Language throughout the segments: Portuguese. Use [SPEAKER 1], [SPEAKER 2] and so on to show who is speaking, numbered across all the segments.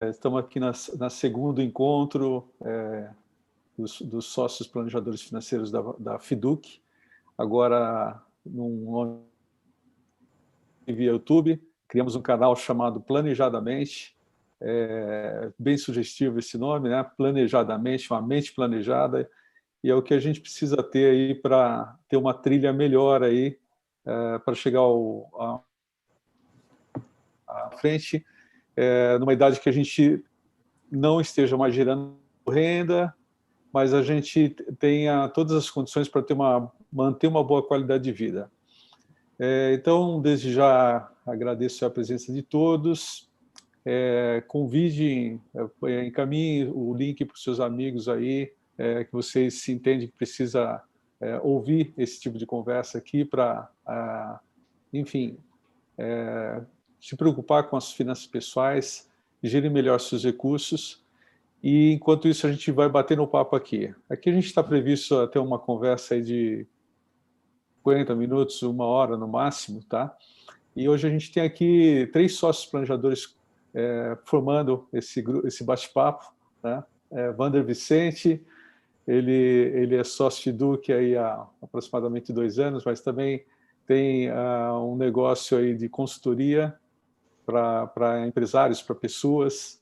[SPEAKER 1] Estamos aqui na segundo encontro dos sócios planejadores financeiros da FIDUC, agora via YouTube. Criamos um canal chamado Planejadamente, bem sugestivo esse nome, né? Planejadamente, uma mente planejada, e é o que a gente precisa ter aí para ter uma trilha melhor aí, para chegar à frente, numa idade que a gente não esteja mais gerando renda, mas a gente tenha todas as condições para manter uma boa qualidade de vida. Então, desde já, agradeço a presença de todos. Convide, encaminhe o link para os seus amigos aí, que vocês se entendem que precisa ouvir esse tipo de conversa aqui para, enfim, se preocupar com as finanças pessoais, gerir melhor seus recursos. E, enquanto isso, a gente vai bater no papo aqui. Aqui a gente está previsto a ter uma conversa aí de 40 minutos, 1 hora no máximo, tá? E hoje a gente tem aqui 3 sócios planejadores formando esse bate-papo, né? Wander Vicente, ele é sócio FIDUC aí há aproximadamente 2 anos, mas também tem um negócio aí de consultoria para empresários, para pessoas.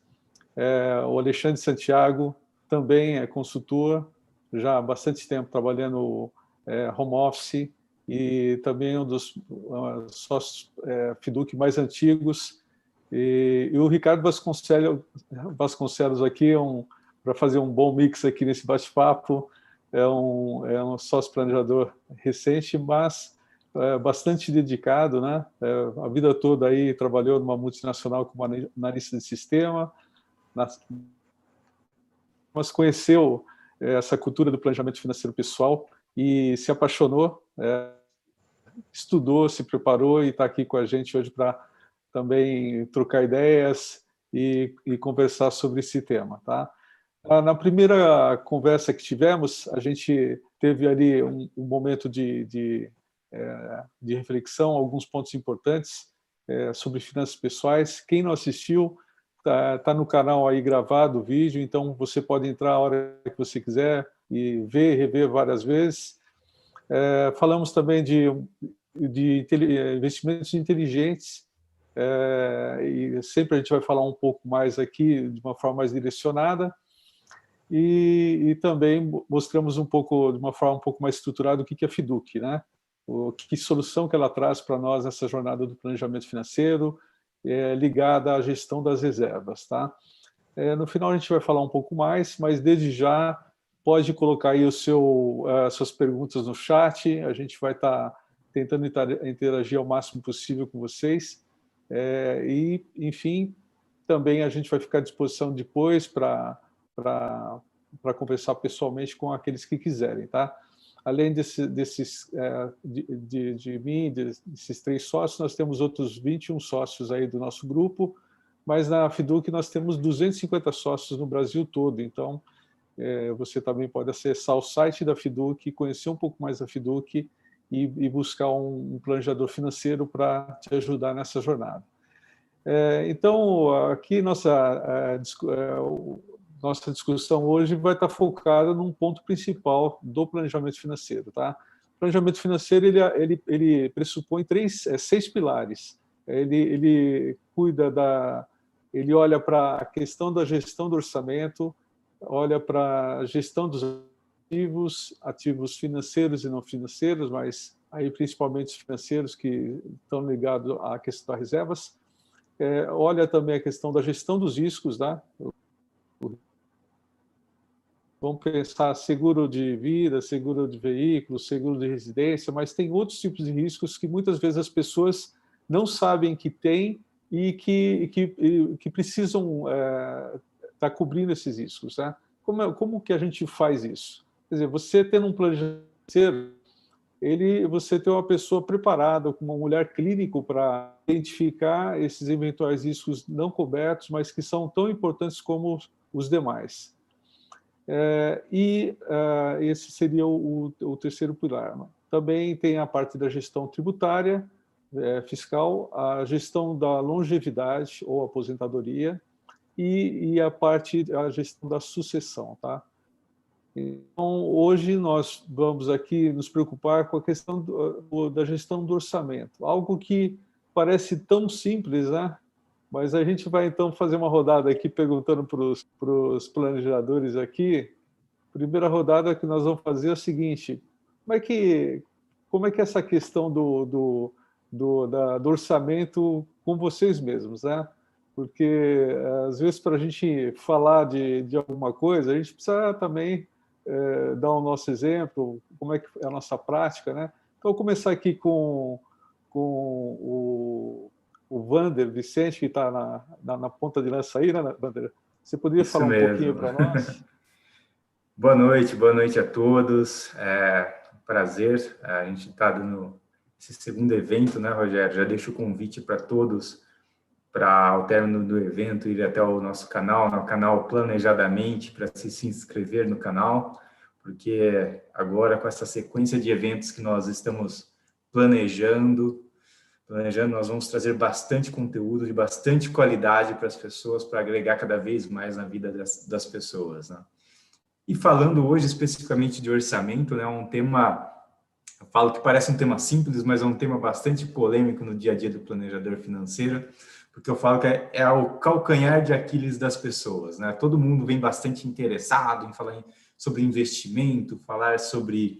[SPEAKER 1] O Alexandre Santiago também é consultor, já há bastante tempo trabalhando home office, e também um dos sócios FIDUC mais antigos. E o Ricardo Vasconcelos aqui, para fazer um bom mix aqui nesse bate-papo, é um sócio planejador recente, mas bastante dedicado, né? A vida toda aí trabalhou numa multinacional como analista de sistema, mas conheceu essa cultura do planejamento financeiro pessoal e se apaixonou, estudou, se preparou e está aqui com a gente hoje para também trocar ideias e conversar sobre esse tema, tá? Na primeira conversa que tivemos, a gente teve ali um momento de reflexão, alguns pontos importantes sobre finanças pessoais. Quem não assistiu, tá no canal aí gravado o vídeo, então você pode entrar a hora que você quiser e ver e rever várias vezes. Falamos também de investimentos inteligentes, e sempre a gente vai falar um pouco mais aqui, de uma forma mais direcionada, e também mostramos um pouco, de uma forma um pouco mais estruturada, o que é a FIDUC, né? Que solução que ela traz para nós nessa jornada do planejamento financeiro, ligada à gestão das reservas, tá? No final a gente vai falar um pouco mais, mas desde já pode colocar aí suas perguntas no chat, a gente vai estar tentando interagir ao máximo possível com vocês, e, enfim, também a gente vai ficar à disposição depois para conversar pessoalmente com aqueles que quiserem, tá? Além de mim, desses 3 sócios, nós temos outros 21 sócios aí do nosso grupo, mas na FIDUC nós temos 250 sócios no Brasil todo, então você também pode acessar o site da FIDUC, conhecer um pouco mais da FIDUC e buscar um planejador financeiro para te ajudar nessa jornada. Então, aqui nossa discussão hoje vai estar focada num ponto principal do planejamento financeiro, tá? O planejamento financeiro ele pressupõe 6 pilares. Ele olha para a questão da gestão do orçamento, olha para a gestão dos ativos financeiros e não financeiros, mas aí principalmente os financeiros que estão ligados à questão das reservas. Olha também a questão da gestão dos riscos, tá? Vamos pensar seguro de vida, seguro de veículo, seguro de residência, mas tem outros tipos de riscos que muitas vezes as pessoas não sabem que têm e que precisam estar cobrindo esses riscos, né? Como que a gente faz isso? Quer dizer, você tendo um planejamento financeiro, você tem uma pessoa preparada, como um olhar clínico para identificar esses eventuais riscos não cobertos, mas que são tão importantes como os demais. Esse seria o terceiro pilar. Também tem a parte da gestão tributária, fiscal, a gestão da longevidade ou aposentadoria, e a gestão da sucessão, tá? Então, hoje nós vamos aqui nos preocupar com a questão da gestão do orçamento, algo que parece tão simples, né? Mas a gente vai, então, fazer uma rodada aqui perguntando para os planejadores aqui. Primeira rodada que nós vamos fazer é o seguinte: como é que é essa questão do orçamento com vocês mesmos, né? Porque, às vezes, para a gente falar de alguma coisa, a gente precisa também dar o nosso exemplo, como é que é a nossa prática, né? Então, vou começar aqui com o Wander Vicente, que está na ponta de lança aí, né, Wander? Você poderia
[SPEAKER 2] Isso
[SPEAKER 1] falar um pouquinho
[SPEAKER 2] mesmo.
[SPEAKER 1] para nós?
[SPEAKER 2] Boa noite a todos. É um prazer. A gente está dando esse segundo evento, né, Rogério? Já deixo o convite para todos para, ao término do evento, ir até o nosso canal, no canal Planejadamente, para se inscrever no canal, porque agora, com essa sequência de eventos que nós estamos planejando, nós vamos trazer bastante conteúdo de bastante qualidade para as pessoas, para agregar cada vez mais na vida das pessoas, né? E falando hoje especificamente de orçamento, né, um tema, eu falo que parece um tema simples, mas é um tema bastante polêmico no dia a dia do planejador financeiro, porque eu falo que é o calcanhar de Aquiles das pessoas, né? Todo mundo vem bastante interessado em falar sobre investimento, falar sobre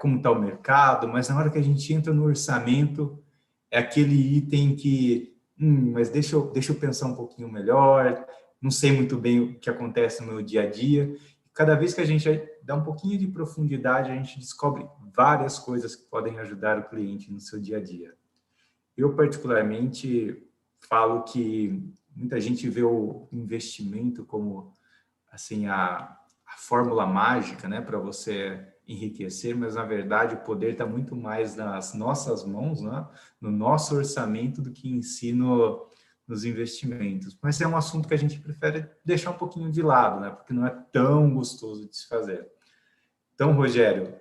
[SPEAKER 2] como está o mercado, mas na hora que a gente entra no orçamento, é aquele item que, mas deixa eu pensar um pouquinho melhor, não sei muito bem o que acontece no meu dia a dia. Cada vez que a gente dá um pouquinho de profundidade, a gente descobre várias coisas que podem ajudar o cliente no seu dia a dia. Eu, particularmente, falo que muita gente vê o investimento como assim a fórmula mágica, né, para você enriquecer, mas na verdade o poder está muito mais nas nossas mãos, né, no nosso orçamento, do que em si nos investimentos. Mas é um assunto que a gente prefere deixar um pouquinho de lado, né, porque não é tão gostoso de se fazer. Então, Rogério,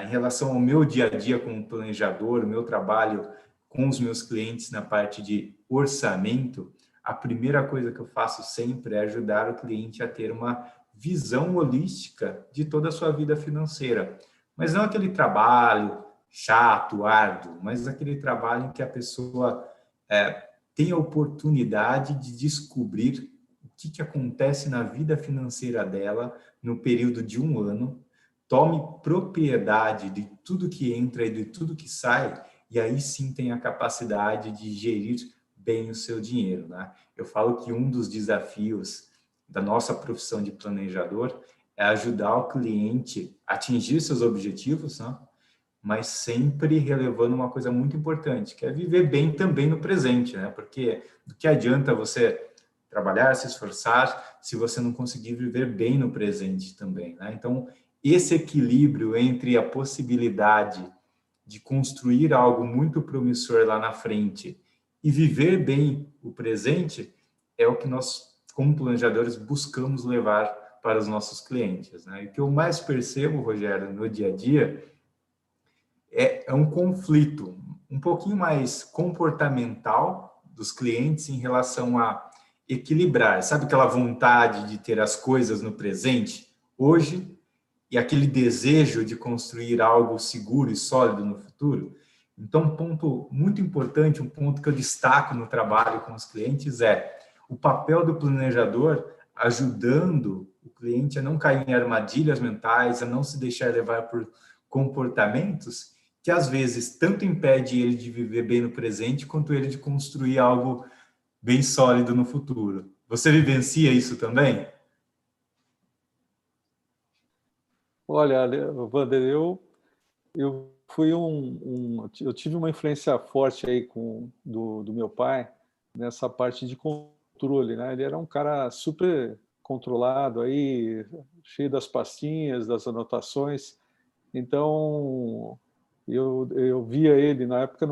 [SPEAKER 2] em relação ao meu dia a dia como planejador, o meu trabalho com os meus clientes na parte de orçamento, a primeira coisa que eu faço sempre é ajudar o cliente a ter uma visão holística de toda a sua vida financeira. Mas não aquele trabalho chato, árduo, mas aquele trabalho em que a pessoa tem a oportunidade de descobrir o que acontece na vida financeira dela no período de um ano, tome propriedade de tudo que entra e de tudo que sai, e aí sim tem a capacidade de gerir bem o seu dinheiro, né? Eu falo que um dos desafios da nossa profissão de planejador é ajudar o cliente a atingir seus objetivos, né? Mas sempre relevando uma coisa muito importante, que é viver bem também no presente, né? Porque do que adianta você trabalhar, se esforçar, se você não conseguir viver bem no presente também, né? Então, esse equilíbrio entre a possibilidade de construir algo muito promissor lá na frente e viver bem o presente é o que nós, como planejadores, buscamos levar para os nossos clientes, né? E o que eu mais percebo, Rogério, no dia a dia é um conflito um pouquinho mais comportamental dos clientes em relação a equilibrar, sabe, aquela vontade de ter as coisas no presente, hoje, e aquele desejo de construir algo seguro e sólido no futuro. Então, um ponto muito importante, um ponto que eu destaco no trabalho com os clientes é o papel do planejador ajudando o cliente a não cair em armadilhas mentais, a não se deixar levar por comportamentos que, às vezes, tanto impede ele de viver bem no presente, quanto ele de construir algo bem sólido no futuro. Você vivencia isso também?
[SPEAKER 1] Olha, Wander, eu fui eu tive uma influência forte aí do meu pai nessa parte de controle, né? Ele era um cara super controlado aí, cheio das pastinhas, das anotações. Então eu via ele na época,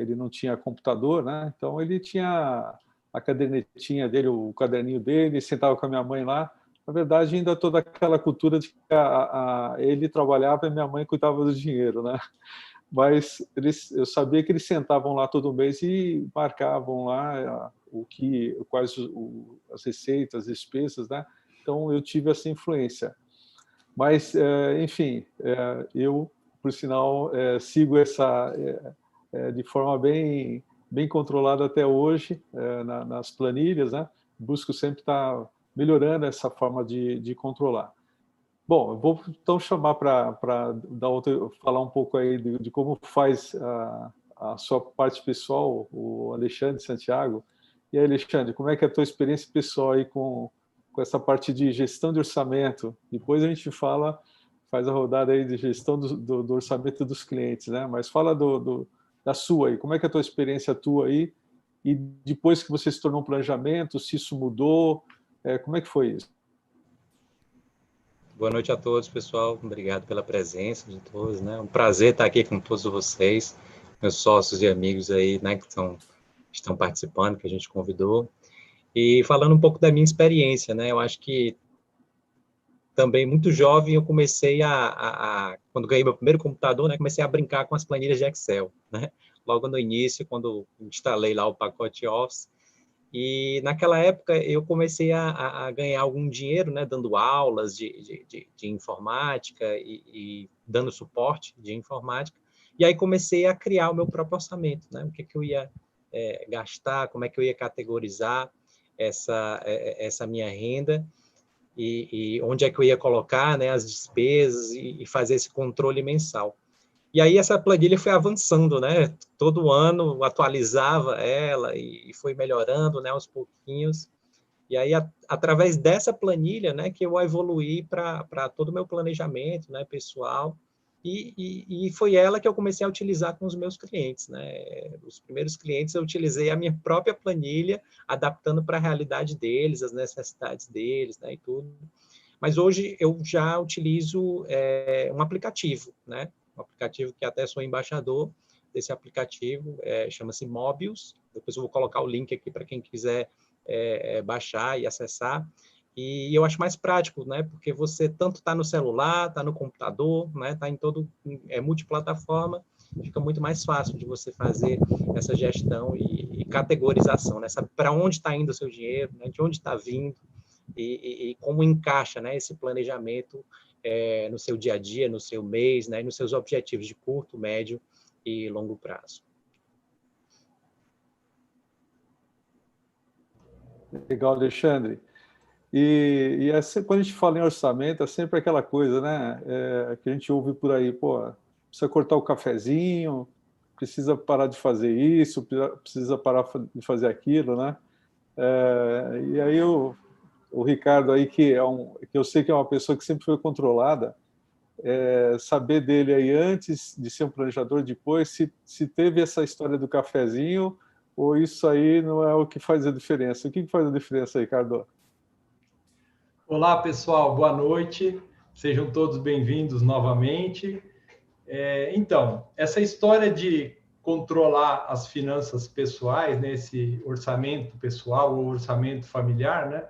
[SPEAKER 1] ele não tinha computador, né? Então ele tinha a cadernetinha dele, o caderninho dele, sentava com a minha mãe lá. Na verdade, ainda toda aquela cultura de que ele trabalhava e minha mãe cuidava do dinheiro, né? mas eu sabia que eles sentavam lá todo mês e marcavam lá quais as receitas, as despesas, né? Então eu tive essa influência. Mas, enfim, eu, por sinal, sigo essa de forma bem controlada até hoje, nas planilhas, né? Busco sempre estar melhorando essa forma de controlar. Bom, eu vou então chamar para falar um pouco aí de como faz a sua parte pessoal, o Alexandre Santiago. E aí, Alexandre, como é que é a tua experiência pessoal aí com essa parte de gestão de orçamento? Depois a gente faz a rodada aí de gestão do orçamento dos clientes, né? Mas fala da sua aí, como é que é a tua experiência tua aí? E depois que você se tornou um planejamento, se isso mudou, como é que foi isso?
[SPEAKER 3] Boa noite a todos, pessoal. Obrigado pela presença de todos, né? Um prazer estar aqui com todos vocês, meus sócios e amigos aí, né, que estão participando, que a gente convidou. E falando um pouco da minha experiência, né? Eu acho que também muito jovem eu comecei quando ganhei meu primeiro computador, né, comecei a brincar com as planilhas de Excel, né? Logo no início, quando instalei lá o pacote Office. E naquela época eu comecei a ganhar algum dinheiro, né, dando aulas de informática e dando suporte de informática. E aí comecei a criar o meu próprio orçamento, né? O que eu ia gastar, como é que eu ia categorizar essa minha renda e onde é que eu ia colocar, né, as despesas e fazer esse controle mensal. E aí essa planilha foi avançando, né? Todo ano atualizava ela e foi melhorando, né, aos pouquinhos. E aí, através dessa planilha, né, que eu evoluí para todo o meu planejamento, né, pessoal. E foi ela que eu comecei a utilizar com os meus clientes, né? Os primeiros clientes eu utilizei a minha própria planilha, adaptando para a realidade deles, as necessidades deles, né, e tudo. Mas hoje eu já utilizo um aplicativo, né? Um aplicativo que até sou embaixador desse aplicativo, chama-se Mobius. Depois eu vou colocar o link aqui para quem quiser baixar e acessar. E eu acho mais prático, né? Porque você tanto está no celular, está no computador, né? Está em todo, multiplataforma, fica muito mais fácil de você fazer essa gestão e categorização, né? Sabe para onde está indo o seu dinheiro, né? De onde está vindo e como encaixa, né, esse planejamento no seu dia a dia, no seu mês, né, e nos seus objetivos de curto, médio e longo prazo.
[SPEAKER 1] Legal, Alexandre. E quando a gente fala em orçamento, é sempre aquela coisa, né? Que a gente ouve por aí, pô, precisa cortar o cafezinho, precisa parar de fazer isso, precisa parar de fazer aquilo, né? E aí o Ricardo aí, que eu sei que é uma pessoa que sempre foi controlada, saber dele aí antes de ser um planejador, depois, se teve essa história do cafezinho, ou isso aí não é o que faz a diferença. O que faz a diferença aí, Ricardo?
[SPEAKER 4] Olá, pessoal, boa noite. Sejam todos bem-vindos novamente. Então, essa história de controlar as finanças pessoais, né, esse orçamento pessoal ou orçamento familiar, né,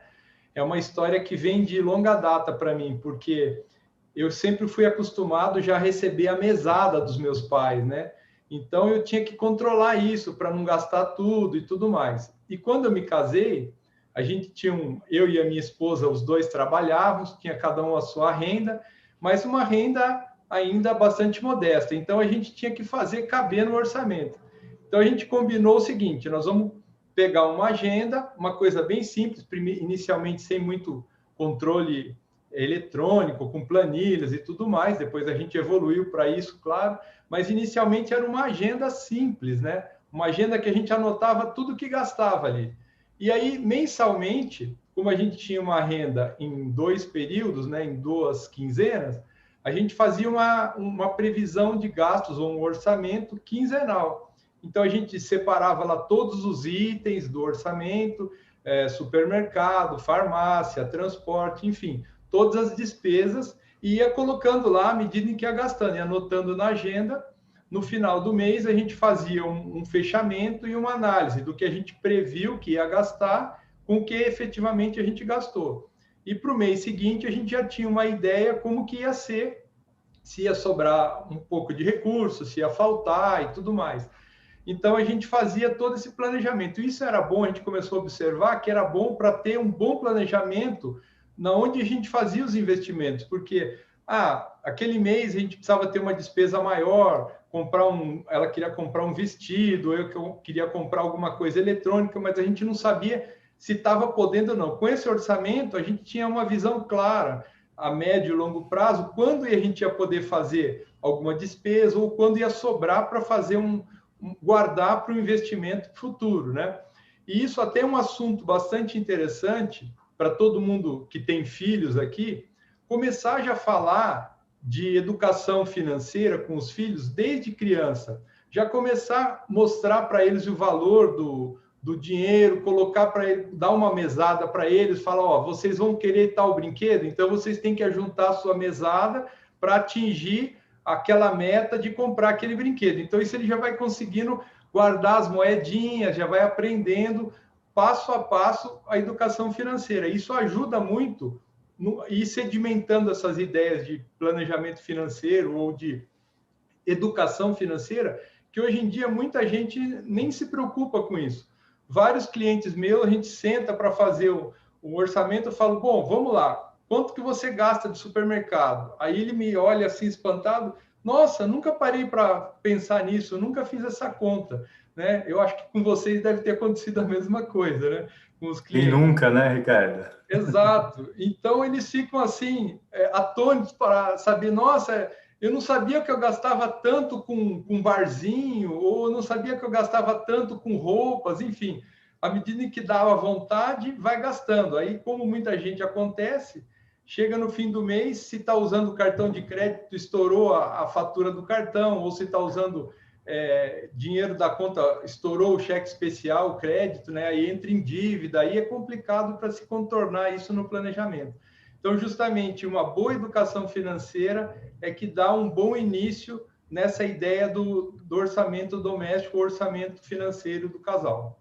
[SPEAKER 4] é uma história que vem de longa data para mim, porque eu sempre fui acostumado já a receber a mesada dos meus pais, né? Então, eu tinha que controlar isso para não gastar tudo e tudo mais. E quando eu me casei, a gente tinha eu e a minha esposa, os dois trabalhávamos, tinha cada um a sua renda, mas uma renda ainda bastante modesta. Então, a gente tinha que fazer caber no orçamento. Então, a gente combinou o seguinte, nós vamos pegar uma agenda, uma coisa bem simples, inicialmente sem muito controle eletrônico, com planilhas e tudo mais, depois a gente evoluiu para isso, claro, mas inicialmente era uma agenda simples, né? Uma agenda que a gente anotava tudo que gastava ali. E aí, mensalmente, como a gente tinha uma renda em 2 períodos, né, em 2 quinzenas, a gente fazia uma previsão de gastos ou um orçamento quinzenal. Então, a gente separava lá todos os itens do orçamento, supermercado, farmácia, transporte, enfim, todas as despesas, e ia colocando lá à medida em que ia gastando, e anotando na agenda. No final do mês, a gente fazia um fechamento e uma análise do que a gente previu que ia gastar com o que efetivamente a gente gastou. E para o mês seguinte, a gente já tinha uma ideia como que ia ser se ia sobrar um pouco de recurso, se ia faltar e tudo mais. Então, a gente fazia todo esse planejamento. Isso era bom, a gente começou a observar que era bom para ter um bom planejamento na onde a gente fazia os investimentos, porque aquele mês a gente precisava ter uma despesa maior, ela queria comprar um vestido, eu queria comprar alguma coisa eletrônica, mas a gente não sabia se estava podendo ou não. Com esse orçamento, a gente tinha uma visão clara, a médio e longo prazo, quando a gente ia poder fazer alguma despesa ou quando ia sobrar para fazer guardar para o investimento futuro, né? E isso até é um assunto bastante interessante para todo mundo que tem filhos aqui, começar já a falar de educação financeira com os filhos desde criança, já começar a mostrar para eles o valor do dinheiro, colocar para ele, dar uma mesada para eles, falar, ó, vocês vão querer tal brinquedo, então vocês têm que ajuntar a sua mesada para atingir aquela meta de comprar aquele brinquedo. Então, isso ele já vai conseguindo guardar as moedinhas, já vai aprendendo passo a passo a educação financeira. Isso ajuda muito ir sedimentando essas ideias de planejamento financeiro ou de educação financeira, que hoje em dia muita gente nem se preocupa com isso. Vários clientes meus, a gente senta para fazer o orçamento, eu falo, bom, vamos lá, quanto que você gasta de supermercado? Aí ele me olha assim espantado, nossa, nunca parei para pensar nisso, nunca fiz essa conta, né? Eu acho que com vocês deve ter acontecido a mesma coisa, né? Com os clientes.
[SPEAKER 2] E nunca, né, Ricardo?
[SPEAKER 4] Exato. Então eles ficam assim, atônitos para saber, nossa, eu não sabia que eu gastava tanto com barzinho, ou eu não sabia que eu gastava tanto com roupas, enfim. À medida em que dava vontade, vai gastando. Aí, como muita gente acontece, chega no fim do mês, se está usando o cartão de crédito, estourou a fatura do cartão, ou se está usando dinheiro da conta, estourou o cheque especial, o crédito, né? Aí entra em dívida, aí é complicado para se contornar isso no planejamento. Então, justamente, uma boa educação financeira é que dá um bom início nessa ideia do orçamento doméstico, orçamento financeiro do casal.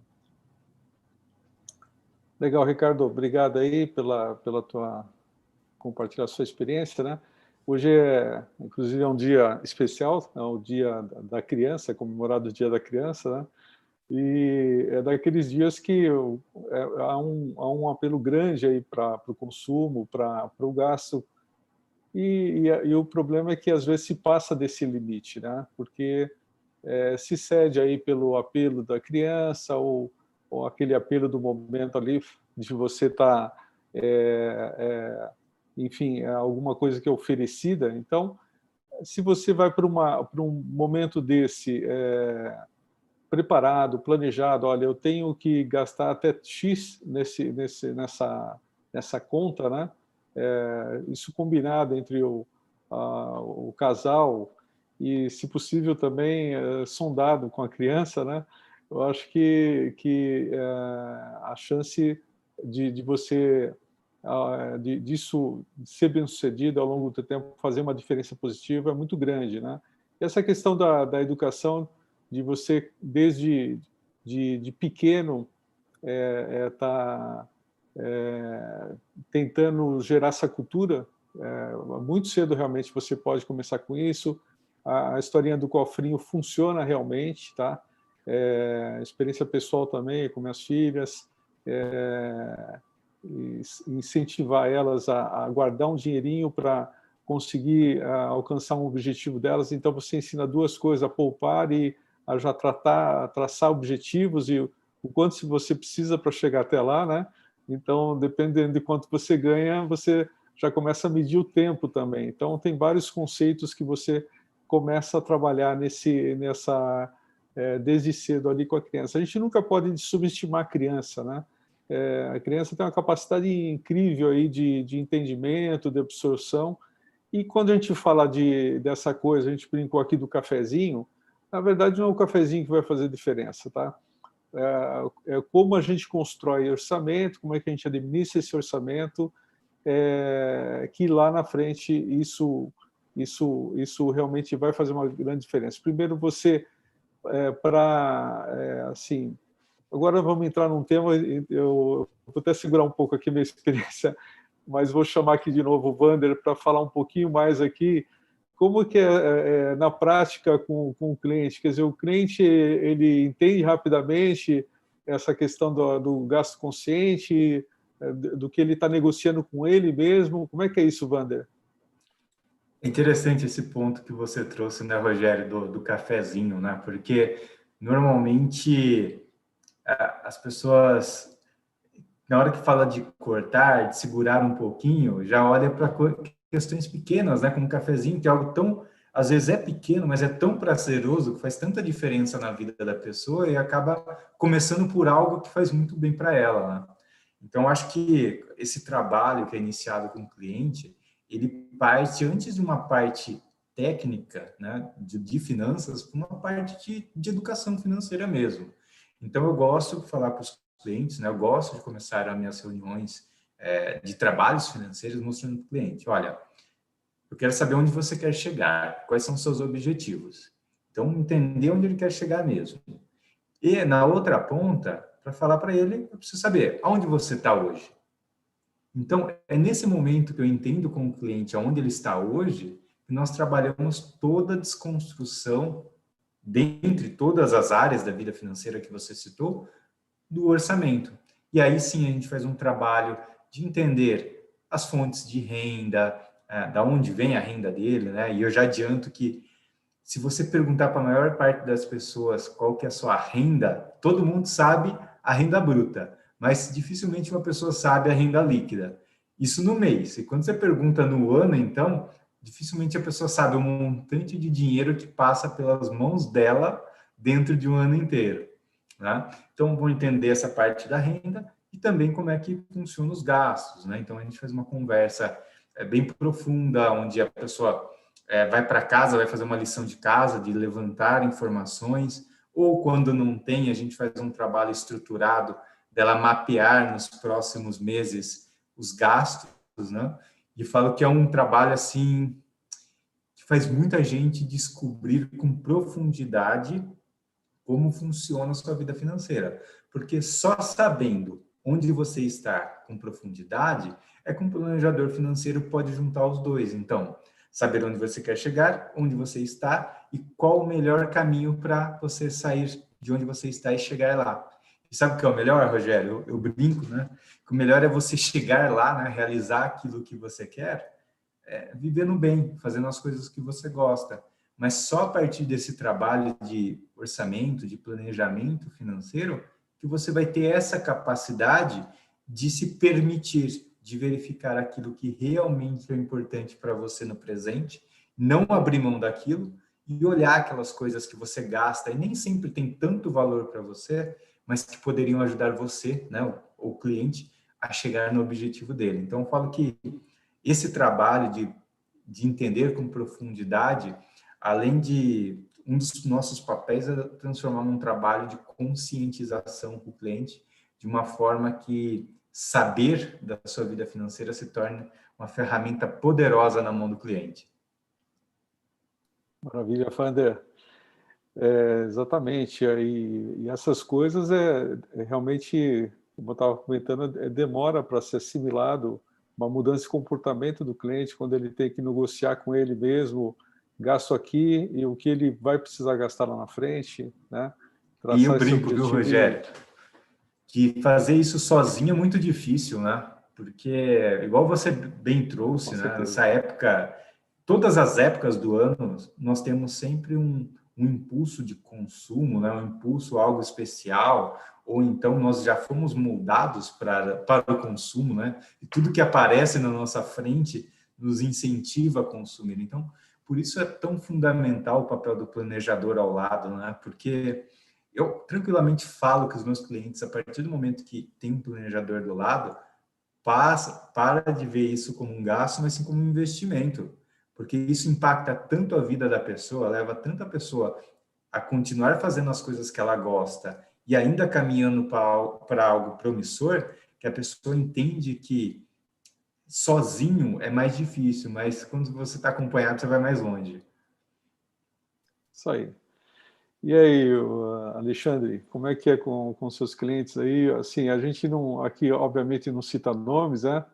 [SPEAKER 1] Legal, Ricardo. Obrigado aí pela tua compartilhar a sua experiência, né? Hoje inclusive, é um dia especial, é o dia da criança, comemorado o Dia da Criança, né? E é daqueles dias que há um apelo grande aí para o consumo, para o gasto, e o problema é que às vezes se passa desse limite, né? Porque se cede aí pelo apelo da criança ou aquele apelo do momento ali de você estar, enfim, alguma coisa que é oferecida. Então, se você vai para um momento desse preparado, planejado, olha, eu tenho que gastar até X nessa conta, né? Isso combinado entre o casal e, se possível, também sondado com a criança, né? Eu acho que a chance de você disso ser bem-sucedido ao longo do tempo, fazer uma diferença positiva é muito grande, né? E essa questão da educação, de você, desde de pequeno, tá tentando gerar essa cultura, muito cedo realmente você pode começar com isso. A historinha do cofrinho funciona realmente, tá? Experiência pessoal também com minhas filhas, incentivar elas a guardar um dinheirinho para conseguir alcançar um objetivo delas. Então, você ensina duas coisas, a poupar e a já traçar objetivos e o quanto você precisa para chegar até lá, né? Então, dependendo de quanto você ganha, você já começa a medir o tempo também. Então, tem vários conceitos que você começa a trabalhar desde cedo ali com a criança. A gente nunca pode subestimar a criança, né? A criança tem uma capacidade incrível aí de entendimento, de absorção, e quando a gente fala dessa coisa, a gente brincou aqui do cafezinho, na verdade não é o cafezinho que vai fazer diferença, tá? Como a gente constrói orçamento, como é que a gente administra esse orçamento, que lá na frente isso realmente vai fazer uma grande diferença. Primeiro você, assim, agora vamos entrar num tema, eu vou até segurar um pouco aqui a minha experiência, mas vou chamar aqui de novo o Wander para falar um pouquinho mais aqui como que na prática com o cliente? Quer dizer, o cliente ele entende rapidamente essa questão do gasto consciente, do que ele está negociando com ele mesmo? Como é que é isso, Wander?
[SPEAKER 2] É interessante esse ponto que você trouxe, né, Rogério, do cafezinho, né? Porque normalmente as pessoas, na hora que fala de cortar, de segurar um pouquinho, já olha para questões pequenas, né? Como um cafezinho, que é algo tão, às vezes é pequeno, mas é tão prazeroso, que faz tanta diferença na vida da pessoa e acaba começando por algo que faz muito bem para ela, né? Então, acho que esse trabalho que é iniciado com o cliente, ele parte, antes de uma parte técnica, né, de finanças, para uma parte de educação financeira mesmo. Então, eu gosto de falar para os clientes, né, eu gosto de começar as minhas reuniões de trabalhos financeiros mostrando para o cliente, olha, eu quero saber onde você quer chegar, quais são os seus objetivos. Então, entender onde ele quer chegar mesmo. E na outra ponta, para falar para ele, eu preciso saber aonde você está hoje. Então, é nesse momento que eu entendo com o cliente aonde ele está hoje, que nós trabalhamos toda a desconstrução, dentre todas as áreas da vida financeira que você citou, do orçamento. E aí sim a gente faz um trabalho de entender as fontes de renda, da onde vem a renda dele, né? E eu já adianto que se você perguntar para a maior parte das pessoas qual que é a sua renda, todo mundo sabe a renda bruta, mas dificilmente uma pessoa sabe a renda líquida. Isso no mês. E quando você pergunta no ano, então, dificilmente a pessoa sabe o montante de dinheiro que passa pelas mãos dela dentro de um ano inteiro, né? Então, vou entender essa parte da renda e também como é que funcionam os gastos, né? Então, a gente faz uma conversa bem profunda, onde a pessoa vai para casa, vai fazer uma lição de casa, de levantar informações, ou quando não tem, a gente faz um trabalho estruturado dela mapear nos próximos meses os gastos, né? E falo que é um trabalho assim que faz muita gente descobrir com profundidade como funciona a sua vida financeira, porque só sabendo onde você está com profundidade é que um planejador financeiro pode juntar os dois. Então, saber onde você quer chegar, onde você está e qual o melhor caminho para você sair de onde você está e chegar lá. E sabe o que é o melhor, Rogério? Eu brinco, né? Que o melhor é você chegar lá, né? Realizar aquilo que você quer, vivendo bem, fazendo as coisas que você gosta. Mas só a partir desse trabalho de orçamento, de planejamento financeiro, que você vai ter essa capacidade de se permitir, de verificar aquilo que realmente é importante para você no presente, não abrir mão daquilo e olhar aquelas coisas que você gasta e nem sempre tem tanto valor para você, mas que poderiam ajudar você, né, o cliente, a chegar no objetivo dele. Então, eu falo que esse trabalho de entender com profundidade, além de um dos nossos papéis é transformar num trabalho de conscientização com o cliente, de uma forma que saber da sua vida financeira se torne uma ferramenta poderosa na mão do cliente.
[SPEAKER 1] Maravilha, Wander. Exatamente. E essas coisas realmente, como eu estava comentando, demora para ser assimilado uma mudança de comportamento do cliente quando ele tem que negociar com ele mesmo, gasto aqui e o que ele vai precisar gastar lá na frente, né?
[SPEAKER 2] E eu
[SPEAKER 1] Traçar esse
[SPEAKER 2] brinco, viu,
[SPEAKER 1] objetivo.
[SPEAKER 2] Rogério, que fazer isso sozinho é muito difícil, né? Porque, igual você bem trouxe, né? Nessa época, todas as épocas do ano, nós temos sempre um impulso de consumo, né? Um impulso, algo especial, ou então nós já fomos moldados para o consumo, né? E tudo que aparece na nossa frente nos incentiva a consumir. Então, por isso é tão fundamental o papel do planejador ao lado, né? Porque eu tranquilamente falo que os meus clientes, a partir do momento que tem um planejador do lado, para de ver isso como um gasto, mas sim como um investimento. Porque isso impacta tanto a vida da pessoa, leva tanto a pessoa a continuar fazendo as coisas que ela gosta e ainda caminhando para algo promissor, que a pessoa entende que sozinho é mais difícil, mas quando você está acompanhado, você vai mais longe.
[SPEAKER 1] Isso aí. E aí, Alexandre, como é que é com seus clientes aí? Assim, a gente não, aqui obviamente não cita nomes, né?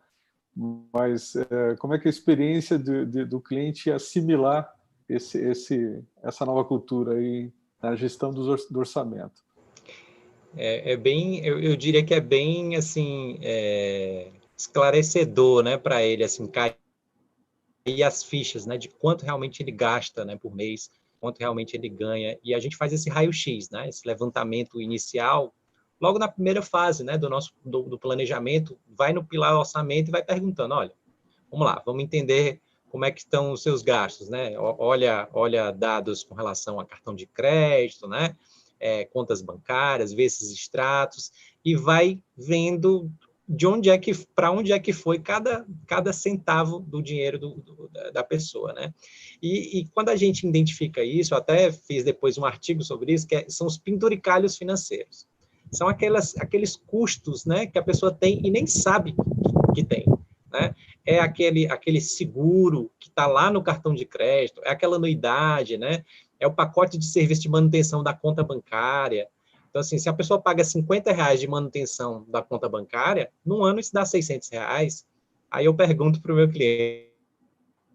[SPEAKER 1] mas como é que é a experiência do cliente assimilar essa nova cultura aí na gestão do orçamento?
[SPEAKER 3] É bem, eu diria que é bem assim esclarecedor, né, para ele, assim, cair as fichas, né, de quanto realmente ele gasta, né, por mês, quanto realmente ele ganha, e a gente faz esse raio-x, né, esse levantamento inicial, logo na primeira fase, né, do planejamento, vai no pilar orçamento e vai perguntando, olha, vamos lá, vamos entender como é que estão os seus gastos, né, olha dados com relação a cartão de crédito, né, contas bancárias, vê esses extratos, e vai vendo para onde é que foi cada centavo do dinheiro da pessoa, né? E quando a gente identifica isso, eu até fiz depois um artigo sobre isso, são os penduricalhos financeiros. São aqueles custos, né, que a pessoa tem e nem sabe que tem, né? É aquele seguro que está lá no cartão de crédito, é aquela anuidade, né? É o pacote de serviço de manutenção da conta bancária. Então, assim, se a pessoa paga R$50 de manutenção da conta bancária, num ano isso dá R$600. Aí eu pergunto para o meu cliente,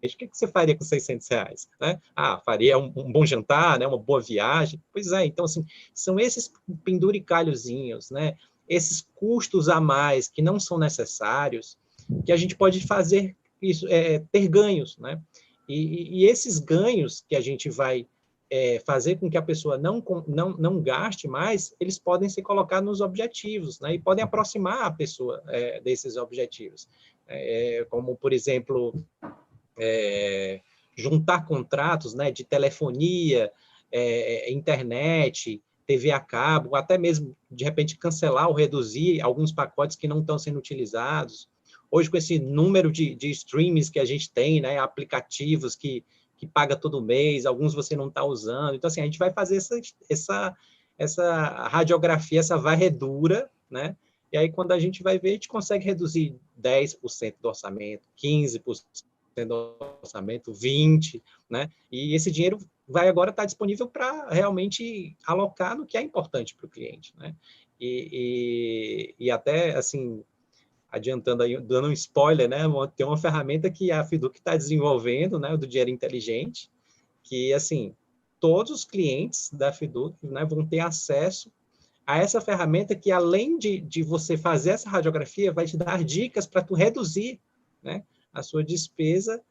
[SPEAKER 3] o que você faria com R$600? Né? Faria um bom jantar, né? Uma boa viagem. Pois é, então, assim, são esses penduricalhozinhos, né? Esses custos a mais que não são necessários, que a gente pode fazer isso, ter ganhos, né? E esses ganhos que a gente vai fazer com que a pessoa não gaste mais, eles podem ser colocados nos objetivos, né? E podem aproximar a pessoa desses objetivos. Como, por exemplo, juntar contratos, né, de telefonia, internet, TV a cabo, até mesmo, de repente, cancelar ou reduzir alguns pacotes que não estão sendo utilizados. Hoje, com esse número de streams que a gente tem, né, aplicativos que paga todo mês, alguns você não está usando. Então, assim, a gente vai fazer essa radiografia, essa varredura, né? E aí, quando a gente vai ver, a gente consegue reduzir 10% do orçamento, 15% do orçamento, 20%, né? E esse dinheiro vai agora estar disponível para realmente alocar no que é importante para o cliente, né? E até, assim, adiantando aí, dando um spoiler, né? Tem uma ferramenta que a Fiduc está desenvolvendo, né? Do dinheiro inteligente, que, assim, todos os clientes da Fiduc, né, vão ter acesso a essa ferramenta que, além de você fazer essa radiografia, vai te dar dicas para tu reduzir, né, a sua despesa,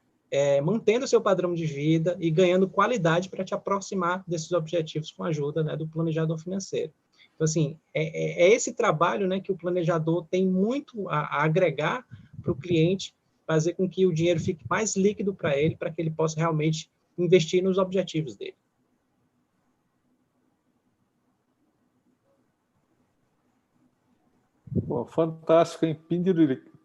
[SPEAKER 3] mantendo o seu padrão de vida e ganhando qualidade para te aproximar desses objetivos com a ajuda, né, do planejador financeiro. Então, assim, é esse trabalho, né, que o planejador tem muito a agregar para o cliente, fazer com que o dinheiro fique mais líquido para ele que ele possa realmente investir nos objetivos dele.
[SPEAKER 1] Pô, fantástico, hein?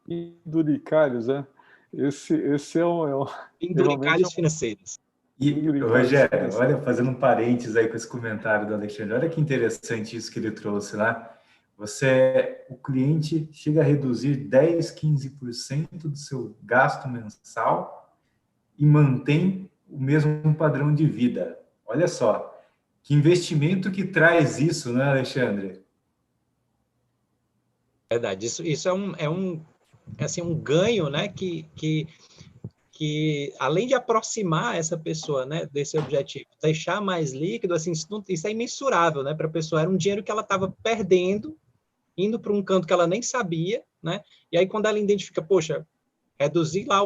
[SPEAKER 1] Penduricalhos, né? Esse é um
[SPEAKER 3] Penduricalhos financeiros.
[SPEAKER 2] E, Rogério, olha, fazendo um parênteses aí com esse comentário do Alexandre, olha que interessante isso que ele trouxe lá. O cliente chega a reduzir 10, 15% do seu gasto mensal e mantém o mesmo padrão de vida. Olha só, que investimento que traz isso, né, Alexandre?
[SPEAKER 3] Verdade, isso assim, um ganho, né, que além de aproximar essa pessoa, né, desse objetivo, deixar mais líquido, assim, isso é imensurável, né, para a pessoa. Era um dinheiro que ela estava perdendo, indo para um canto que ela nem sabia, né, e aí quando ela identifica, poxa, reduzir lá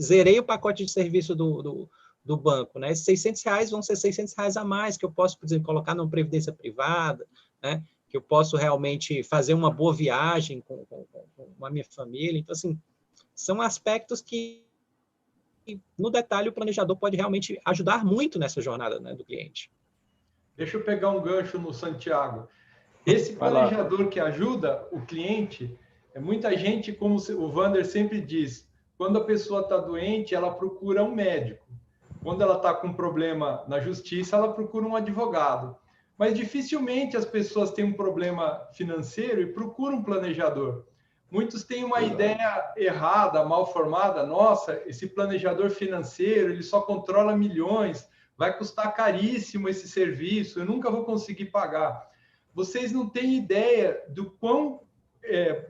[SPEAKER 3] zerei o pacote de serviço do banco, né, esses R$600 vão ser R$600 a mais, que eu posso, por exemplo, colocar numa previdência privada, né, que eu posso realmente fazer uma boa viagem com a minha família. Então, assim, são aspectos que, no detalhe, o planejador pode realmente ajudar muito nessa jornada, né, do cliente.
[SPEAKER 4] Deixa eu pegar um gancho no Santiago. Esse planejador que ajuda o cliente, muita gente, como o Wander sempre diz, quando a pessoa está doente, ela procura um médico. Quando ela está com problema na justiça, ela procura um advogado. Mas dificilmente as pessoas têm um problema financeiro e procuram um planejador. Muitos têm uma ideia errada, mal formada. Nossa, esse planejador financeiro, ele só controla milhões, vai custar caríssimo esse serviço, eu nunca vou conseguir pagar. Vocês não têm ideia do quão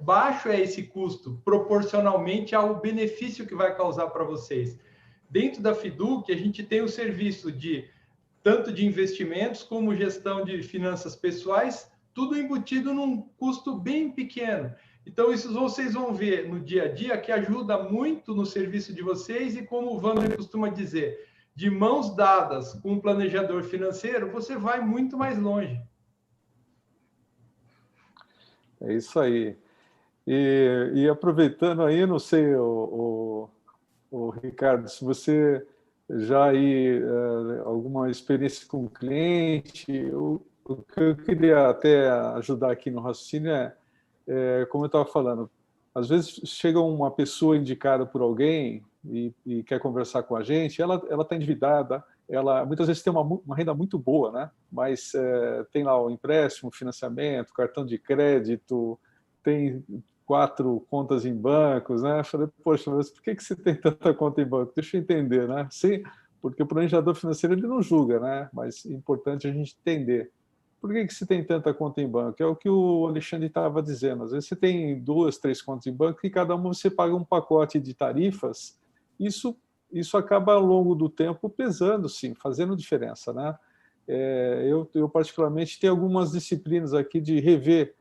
[SPEAKER 4] baixo é esse custo proporcionalmente ao benefício que vai causar para vocês. Dentro da Fiduc, a gente tem o serviço tanto de investimentos como gestão de finanças pessoais, tudo embutido num custo bem pequeno. Então, isso vocês vão ver no dia a dia, que ajuda muito no serviço de vocês, e como o Wander costuma dizer, de mãos dadas com um planejador financeiro, você vai muito mais longe.
[SPEAKER 1] É isso aí. E aproveitando aí, não sei, o Ricardo, se você já aí alguma experiência com cliente, o que eu queria até ajudar aqui no raciocínio como eu estava falando, às vezes chega uma pessoa indicada por alguém e quer conversar com a gente, ela está endividada, ela muitas vezes tem uma renda muito boa, né? Mas tem lá o empréstimo, financiamento, cartão de crédito, tem 4 contas em bancos, né? Eu falei, poxa, mas por que você tem tanta conta em banco? Deixa eu entender, né? Sim, porque o planejador financeiro ele não julga, né? Mas é importante a gente entender. Por que você tem tanta conta em banco? É o que o Alexandre estava dizendo. Às vezes você tem 2, 3 contas em banco e cada uma você paga um pacote de tarifas. Isso acaba ao longo do tempo pesando, sim, fazendo diferença, né? Eu particularmente tenho algumas disciplinas aqui de rever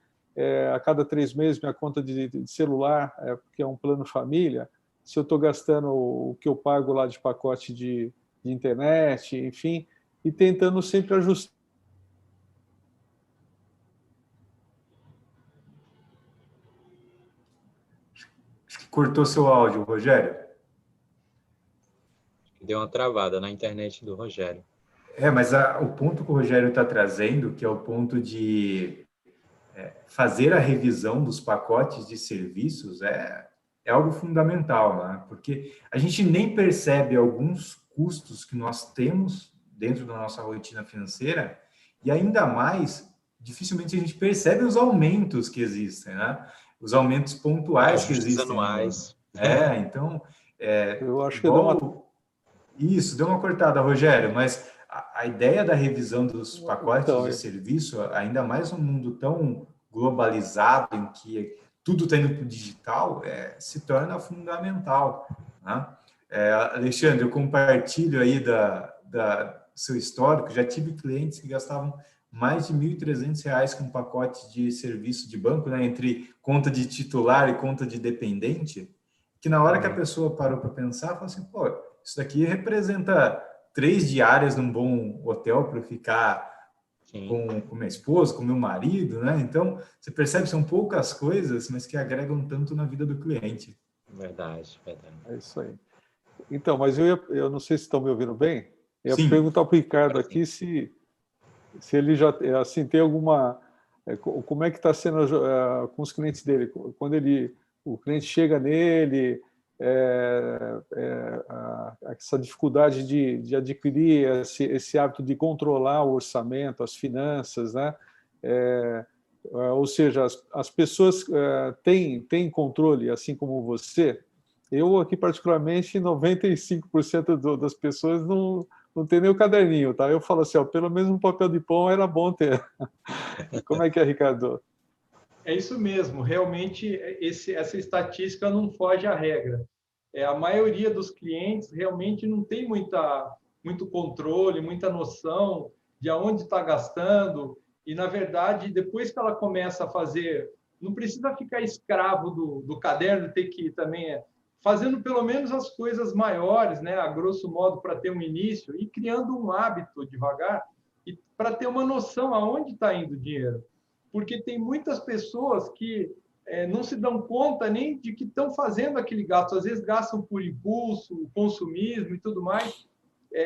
[SPEAKER 1] a cada 3 meses minha conta de celular, que é um plano família, se eu estou gastando o que eu pago lá de pacote de internet, enfim, e tentando sempre ajustar.
[SPEAKER 2] Acho que cortou seu áudio, Rogério.
[SPEAKER 3] Deu uma travada na internet do Rogério.
[SPEAKER 2] Mas o ponto que o Rogério está trazendo, que é o ponto de fazer a revisão dos pacotes de serviços, é algo fundamental, né? Porque a gente nem percebe alguns custos que nós temos dentro da nossa rotina financeira, e ainda mais, dificilmente a gente percebe os aumentos que existem, né? Os aumentos pontuais que existem.
[SPEAKER 3] Anuais.
[SPEAKER 2] Então...
[SPEAKER 1] eu acho que
[SPEAKER 2] deu uma cortada, Rogério, mas a ideia da revisão dos pacotes de serviço, ainda mais num mundo tão globalizado, em que tudo está indo para o digital, se torna fundamental, né? Alexandre, eu compartilho aí da seu histórico, já tive clientes que gastavam mais de R$ 1.300 com pacote de serviço de banco, né, entre conta de titular e conta de dependente, que na hora que a pessoa parou para pensar, falou assim, pô, isso daqui representa 3 diárias num bom hotel para ficar com minha esposa, com meu marido, né? Então, você percebe que são poucas coisas, mas que agregam tanto na vida do cliente.
[SPEAKER 3] Verdade.
[SPEAKER 1] É isso aí. Então, mas eu não sei se estão me ouvindo bem. Eu ia perguntar para o Ricardo aqui se ele já assim, tem alguma... Como é que está sendo com os clientes dele? Quando o cliente chega nele... essa dificuldade de adquirir esse hábito de controlar o orçamento, as finanças, né? Ou seja, as pessoas têm controle, assim como você. Eu aqui, particularmente, 95% das pessoas não tem nem o caderninho, tá? Eu falo assim, pelo menos um papel de pão era bom ter. Como é que é, Ricardo?
[SPEAKER 4] É isso mesmo, realmente essa estatística não foge à regra. A maioria dos clientes realmente não tem muito controle, muita noção de aonde está gastando, e, na verdade, depois que ela começa a fazer, não precisa ficar escravo do caderno, ter que ir também fazendo pelo menos as coisas maiores, né, a grosso modo, para ter um início, e criando um hábito devagar, e para ter uma noção aonde está indo o dinheiro. Porque tem muitas pessoas que não se dão conta nem de que estão fazendo aquele gasto. Às vezes gastam por impulso, consumismo e tudo mais.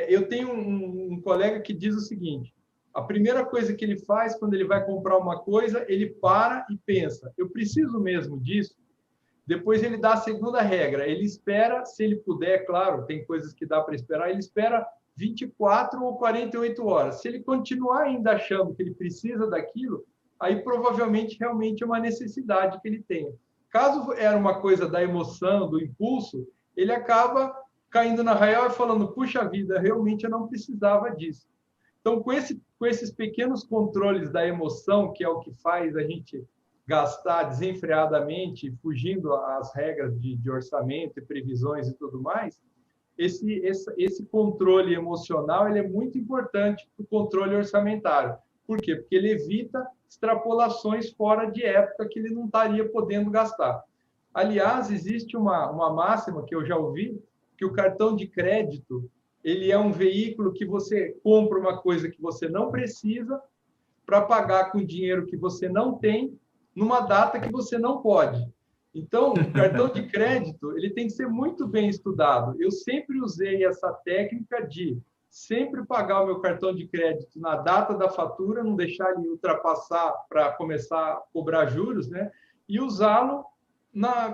[SPEAKER 4] Eu tenho um colega que diz o seguinte, a primeira coisa que ele faz quando ele vai comprar uma coisa, ele para e pensa, eu preciso mesmo disso? Depois ele dá a segunda regra, ele espera, se ele puder, claro, tem coisas que dá para esperar, ele espera 24 ou 48 horas. Se ele continuar ainda achando que ele precisa daquilo, aí provavelmente realmente é uma necessidade que ele tem. Caso era uma coisa da emoção, do impulso, ele acaba caindo na real e falando, puxa vida, realmente eu não precisava disso. Então, com esses pequenos controles da emoção, que é o que faz a gente gastar desenfreadamente, fugindo às regras de orçamento e previsões e tudo mais, esse controle emocional ele é muito importante para o controle orçamentário. Por quê? Porque ele evita extrapolações fora de época que ele não estaria podendo gastar. Aliás, existe uma máxima que eu já ouvi, que o cartão de crédito ele é um veículo que você compra uma coisa que você não precisa para pagar com dinheiro que você não tem numa data que você não pode. Então, o cartão de crédito ele tem que ser muito bem estudado. Eu sempre usei essa técnica de sempre pagar o meu cartão de crédito na data da fatura, não deixar ele ultrapassar para começar a cobrar juros, né? E usá-lo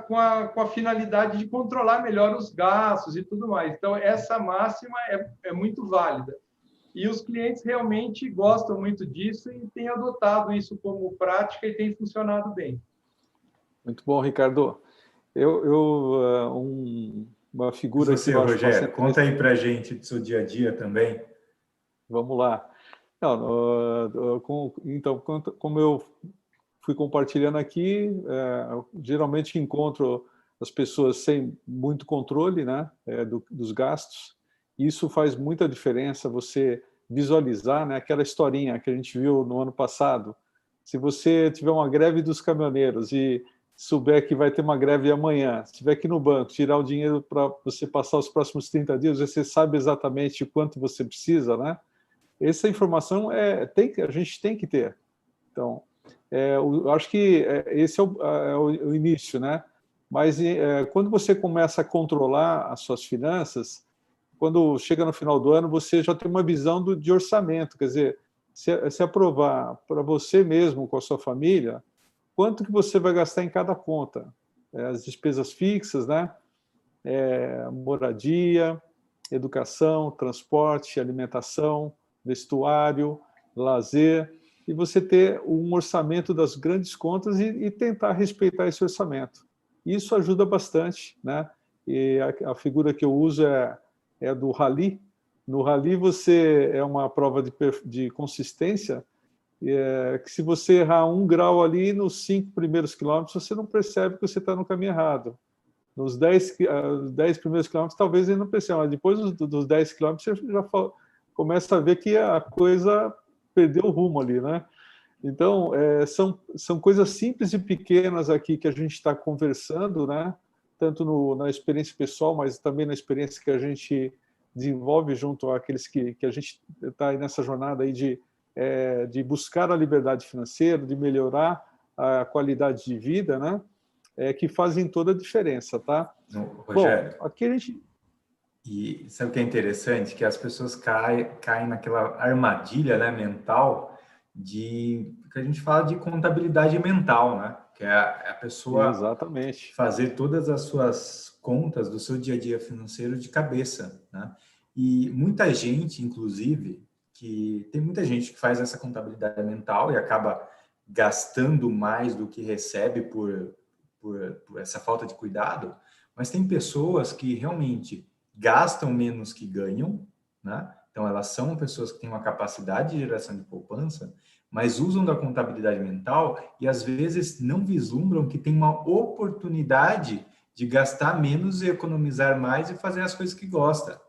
[SPEAKER 4] com a finalidade de controlar melhor os gastos e tudo mais. Então, essa máxima é muito válida. E os clientes realmente gostam muito disso e têm adotado isso como prática e tem funcionado bem.
[SPEAKER 1] Muito bom, Ricardo. Uma figura...
[SPEAKER 2] E você, Rogério, conta aí para a gente do seu dia a dia também.
[SPEAKER 1] Vamos lá. Então, como eu fui compartilhando aqui, geralmente encontro as pessoas sem muito controle, né, dos gastos. Isso faz muita diferença, você visualizar, né, aquela historinha que a gente viu no ano passado. Se você tiver uma greve dos caminhoneiros e souber que vai ter uma greve amanhã, se estiver aqui no banco, tirar o dinheiro para você passar os próximos 30 dias, você sabe exatamente quanto você precisa, né? Essa informação a gente tem que ter. Então, eu acho que esse é o início, né? Mas quando você começa a controlar as suas finanças, quando chega no final do ano, você já tem uma visão de orçamento, quer dizer, se aprovar para você mesmo, com a sua família, quanto que você vai gastar em cada conta. As despesas fixas, né? Moradia, educação, transporte, alimentação, vestuário, lazer, e você ter um orçamento das grandes contas e tentar respeitar esse orçamento. Isso ajuda bastante, né? E a figura que eu uso é do rally. No rally, você é uma prova de consistência, que se você errar 1 grau ali nos 5 primeiros quilômetros, você não percebe que você está no caminho errado. Nos 10 primeiros quilômetros, talvez ele não perceba, mas depois dos 10 quilômetros, você já começa a ver que a coisa perdeu o rumo ali, né? Então, são coisas simples e pequenas aqui que a gente está conversando, né? Tanto na experiência pessoal, mas também na experiência que a gente desenvolve junto àqueles que a gente está aí nessa jornada aí de buscar a liberdade financeira, de melhorar a qualidade de vida, né? Que fazem toda a diferença, tá?
[SPEAKER 2] Rogério,
[SPEAKER 1] bom, aqui a gente...
[SPEAKER 2] E sabe o que é interessante? Que as pessoas caem naquela armadilha, né, mental que a gente fala de contabilidade mental, né? Que é a pessoa
[SPEAKER 1] Exatamente.
[SPEAKER 2] fazer todas as suas contas do seu dia a dia financeiro de cabeça, né? E muita gente, inclusive, tem muita gente que faz essa contabilidade mental e acaba gastando mais do que recebe por essa falta de cuidado, mas tem pessoas que realmente gastam menos que ganham, né? Então, elas são pessoas que têm uma capacidade de geração de poupança, mas usam da contabilidade mental e, às vezes, não vislumbram que tem uma oportunidade de gastar menos e economizar mais e fazer as coisas que gosta.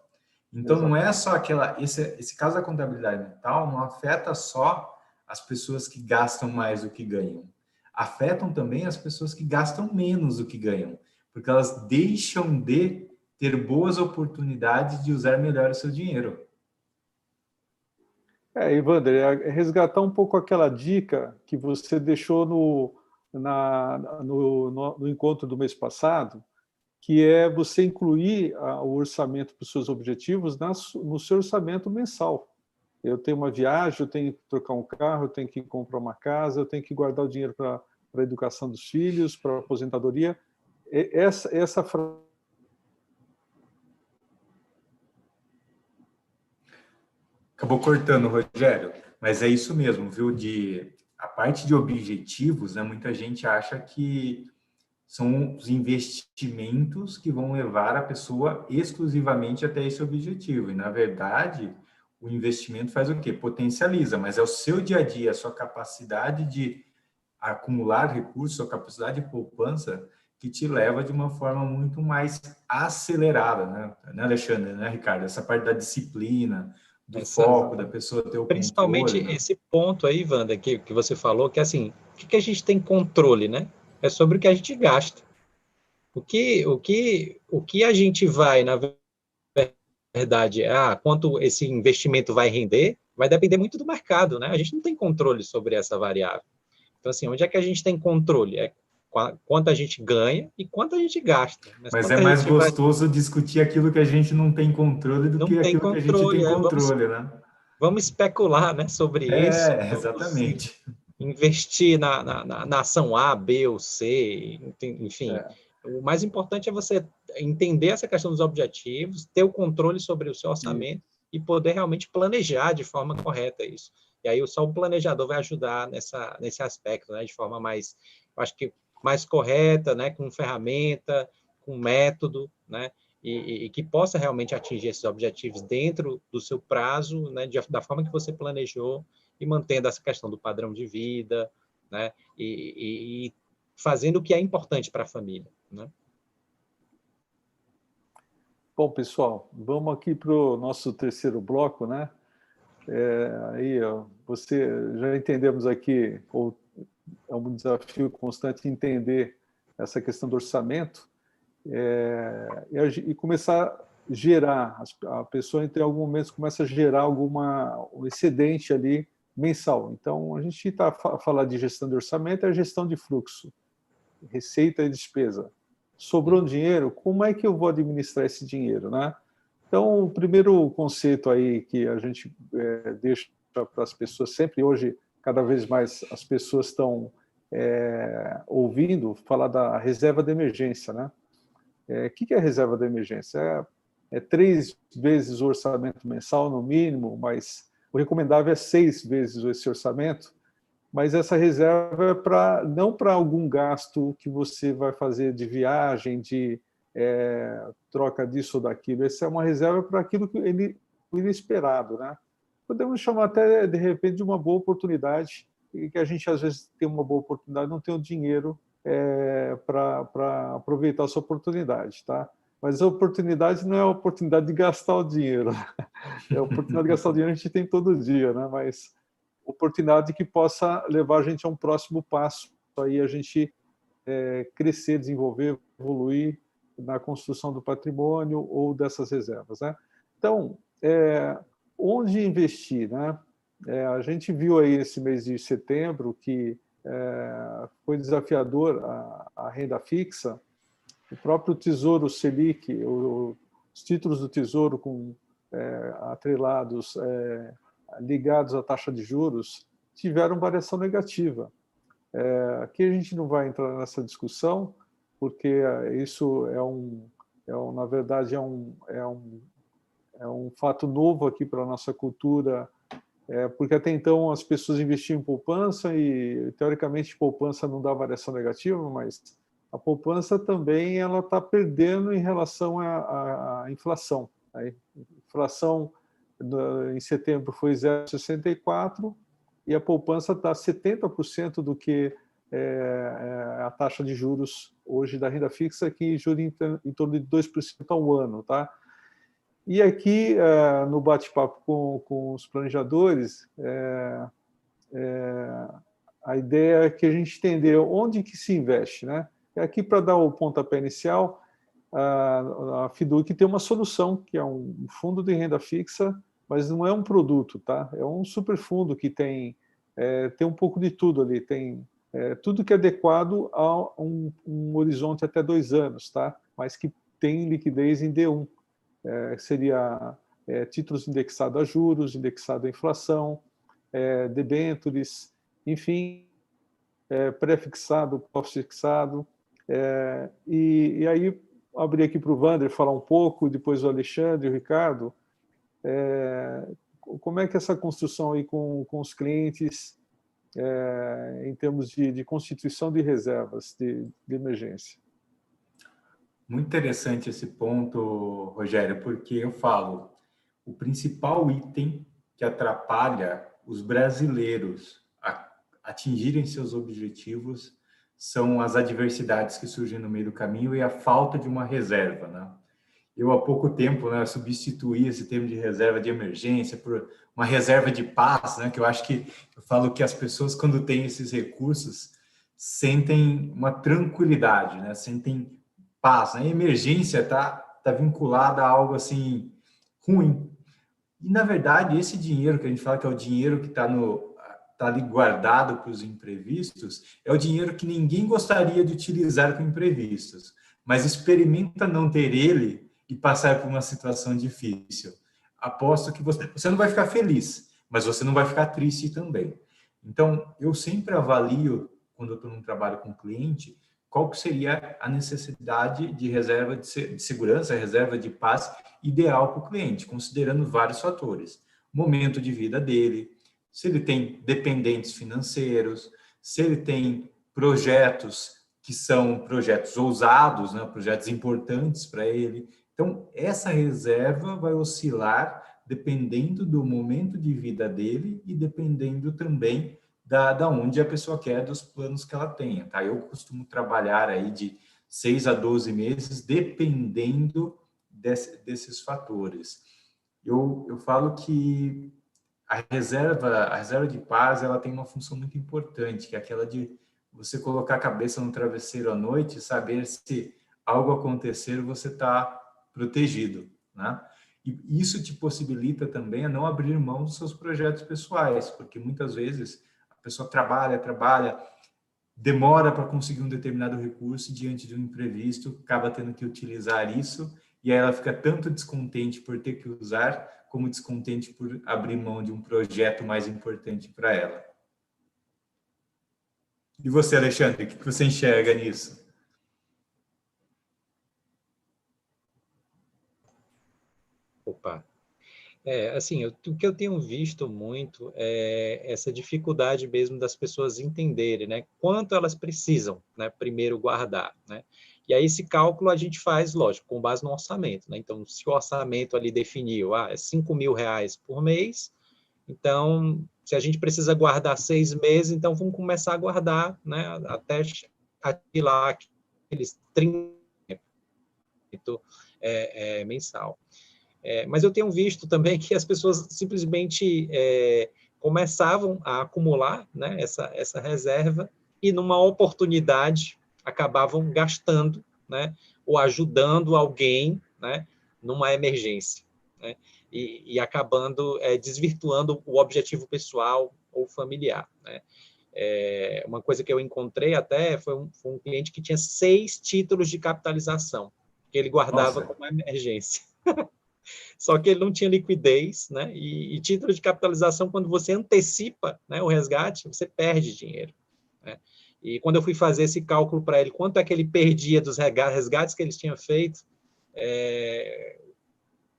[SPEAKER 2] Então, Exato. Não é só esse caso da contabilidade mental não afeta só as pessoas que gastam mais do que ganham. Afetam também as pessoas que gastam menos do que ganham, porque elas deixam de ter boas oportunidades de usar melhor o seu dinheiro.
[SPEAKER 1] Evander, resgatar um pouco aquela dica que você deixou no encontro do mês passado, que é você incluir o orçamento para os seus objetivos no seu orçamento mensal. Eu tenho uma viagem, eu tenho que trocar um carro, eu tenho que comprar uma casa, eu tenho que guardar o dinheiro para a educação dos filhos, para a aposentadoria. Essa frase...
[SPEAKER 2] Acabou cortando, Rogério, mas é isso mesmo, viu? A parte de objetivos, né? Muita gente acha que são os investimentos que vão levar a pessoa exclusivamente até esse objetivo. E, na verdade, o investimento faz o quê? Potencializa, mas é o seu dia a dia, a sua capacidade de acumular recursos, a capacidade de poupança, que te leva de uma forma muito mais acelerada, né, Alexandre, né, Ricardo? Essa parte da disciplina, do foco, da pessoa ter o
[SPEAKER 3] principalmente
[SPEAKER 2] controle, né?
[SPEAKER 3] Esse ponto aí, Wanda, que você falou, que assim, o que a gente tem controle, né? É sobre o que a gente gasta. O que a gente vai, na verdade, quanto esse investimento vai render, vai depender muito do mercado, né? A gente não tem controle sobre essa variável. Então, assim, onde é que a gente tem controle? É quanto a gente ganha e quanto a gente gasta.
[SPEAKER 2] Mas é mais gostoso discutir aquilo que a gente não tem controle do que aquilo que a gente tem controle, né?
[SPEAKER 3] Vamos especular, né, sobre isso.
[SPEAKER 2] Exatamente.
[SPEAKER 3] Investir na ação A, B ou C, enfim. O mais importante é você entender essa questão dos objetivos, ter o controle sobre o seu orçamento e poder realmente planejar de forma correta isso. E aí só o planejador vai ajudar nesse aspecto, né, de forma mais, eu acho que mais correta, né, com ferramenta, com método, né, e que possa realmente atingir esses objetivos dentro do seu prazo, né, da forma que você planejou, e mantendo essa questão do padrão de vida, né, e fazendo o que é importante para a família, né?
[SPEAKER 1] Bom, pessoal, vamos aqui para o nosso terceiro bloco, né? Aí, ó, já entendemos aqui, é um desafio constante entender essa questão do orçamento e começar a gerar, a pessoa em algum momento começa a gerar um excedente ali mensal. Então, a gente está a falar de gestão de orçamento, é a gestão de fluxo, receita e despesa. Sobrou dinheiro, como é que eu vou administrar esse dinheiro, né? Então, o primeiro conceito aí que a gente deixa para as pessoas sempre, hoje, cada vez mais as pessoas estão ouvindo falar da reserva de emergência, né? O que é a reserva de emergência? É 3 vezes o orçamento mensal, no mínimo, mas o recomendável é 6 vezes esse orçamento, mas essa reserva é não para algum gasto que você vai fazer de viagem, de troca disso ou daquilo. Essa é uma reserva para aquilo que o inesperado, né? Podemos chamar até, de repente, de uma boa oportunidade, e que a gente, às vezes, tem uma boa oportunidade, não tem o dinheiro para aproveitar essa oportunidade, tá? Mas a oportunidade não é a oportunidade de gastar o dinheiro. A oportunidade de gastar o dinheiro a gente tem todo dia, né? Mas oportunidade que possa levar a gente a um próximo passo, aí a gente crescer, desenvolver, evoluir na construção do patrimônio ou dessas reservas, né? Então, onde investir, né? A gente viu aí esse mês de setembro que foi desafiador a renda fixa. O próprio Tesouro Selic, os títulos do Tesouro atrelados, ligados à taxa de juros, tiveram variação negativa. Aqui a gente não vai entrar nessa discussão, porque isso na verdade, é um fato novo aqui para a nossa cultura, porque até então as pessoas investiam em poupança e, teoricamente, poupança não dá variação negativa, mas a poupança também está perdendo em relação à inflação. A inflação em setembro foi 0,64 e a poupança está 70% do que a taxa de juros hoje da renda fixa, que jura em torno de 2% ao ano, tá? E aqui, no bate-papo com os planejadores, a ideia é que a gente entender onde que se investe, né? Aqui, para dar o pontapé inicial, a Fiduc tem uma solução, que é um fundo de renda fixa, mas não é um produto, tá? É um superfundo que tem um pouco de tudo ali, tem tudo que é adequado a um horizonte até 2 anos, tá? Mas que tem liquidez em D1. Seria títulos indexados a juros, indexado à inflação, debêntures, enfim, pré-fixado, pós-fixado. E aí, abrir aqui para o Wander falar um pouco, depois o Alexandre, o Ricardo, como é que essa construção aí com os clientes, em termos de constituição de reservas de emergência?
[SPEAKER 2] Muito interessante esse ponto, Rogério, porque eu falo, o principal item que atrapalha os brasileiros atingirem seus objetivos são as adversidades que surgem no meio do caminho e a falta de uma reserva, né? Eu, há pouco tempo, né, substituí esse termo de reserva de emergência por uma reserva de paz, né? Que eu acho que eu falo que as pessoas, quando têm esses recursos, sentem uma tranquilidade, né? Sentem paz, né? A emergência tá vinculada a algo assim ruim. E, na verdade, esse dinheiro que a gente fala que é o dinheiro que está ali guardado para os imprevistos, é o dinheiro que ninguém gostaria de utilizar com imprevistos, mas experimenta não ter ele e passar por uma situação difícil. Aposto que você não vai ficar feliz, mas você não vai ficar triste também. Então, eu sempre avalio, quando eu estou num trabalho com o cliente, qual que seria a necessidade de reserva de segurança, reserva de paz ideal para o cliente, considerando vários fatores. Momento de vida dele, se ele tem dependentes financeiros, se ele tem projetos que são projetos ousados, né, projetos importantes para ele. Então, essa reserva vai oscilar dependendo do momento de vida dele e dependendo também da onde a pessoa quer, dos planos que ela tenha, tá? Eu costumo trabalhar aí de 6 a 12 meses, dependendo desses fatores. Eu falo que a reserva de paz, ela tem uma função muito importante, que é aquela de você colocar a cabeça no travesseiro à noite e saber se algo acontecer, você está protegido, né? E isso te possibilita também a não abrir mão dos seus projetos pessoais, porque muitas vezes a pessoa trabalha, demora para conseguir um determinado recurso e diante de um imprevisto acaba tendo que utilizar isso e aí ela fica tanto descontente por ter que usar como descontente por abrir mão de um projeto mais importante para ela. E você, Alexandre, o que você enxerga nisso?
[SPEAKER 3] Opa. Assim, o que eu tenho visto muito é essa dificuldade mesmo das pessoas entenderem, né, quanto elas precisam, né, primeiro guardar, né? E aí esse cálculo a gente faz, lógico, com base no orçamento, né? Então, se o orçamento ali definiu, é R$5.000 por mês, então, se a gente precisa guardar 6 meses, então vamos começar a guardar, né, até lá aqueles 30 mensal. Mas eu tenho visto também que as pessoas simplesmente começavam a acumular, né, essa reserva e, numa oportunidade, acabavam gastando, né, ou ajudando alguém, né, numa emergência, né, e acabando desvirtuando o objetivo pessoal ou familiar, né. Uma coisa que eu encontrei até foi um cliente que tinha 6 títulos de capitalização, que ele guardava como emergência. Só que ele não tinha liquidez, né? E título de capitalização, quando você antecipa, né, o resgate, você perde dinheiro, né? E quando eu fui fazer esse cálculo para ele, quanto é que ele perdia dos resgates que eles tinham feito,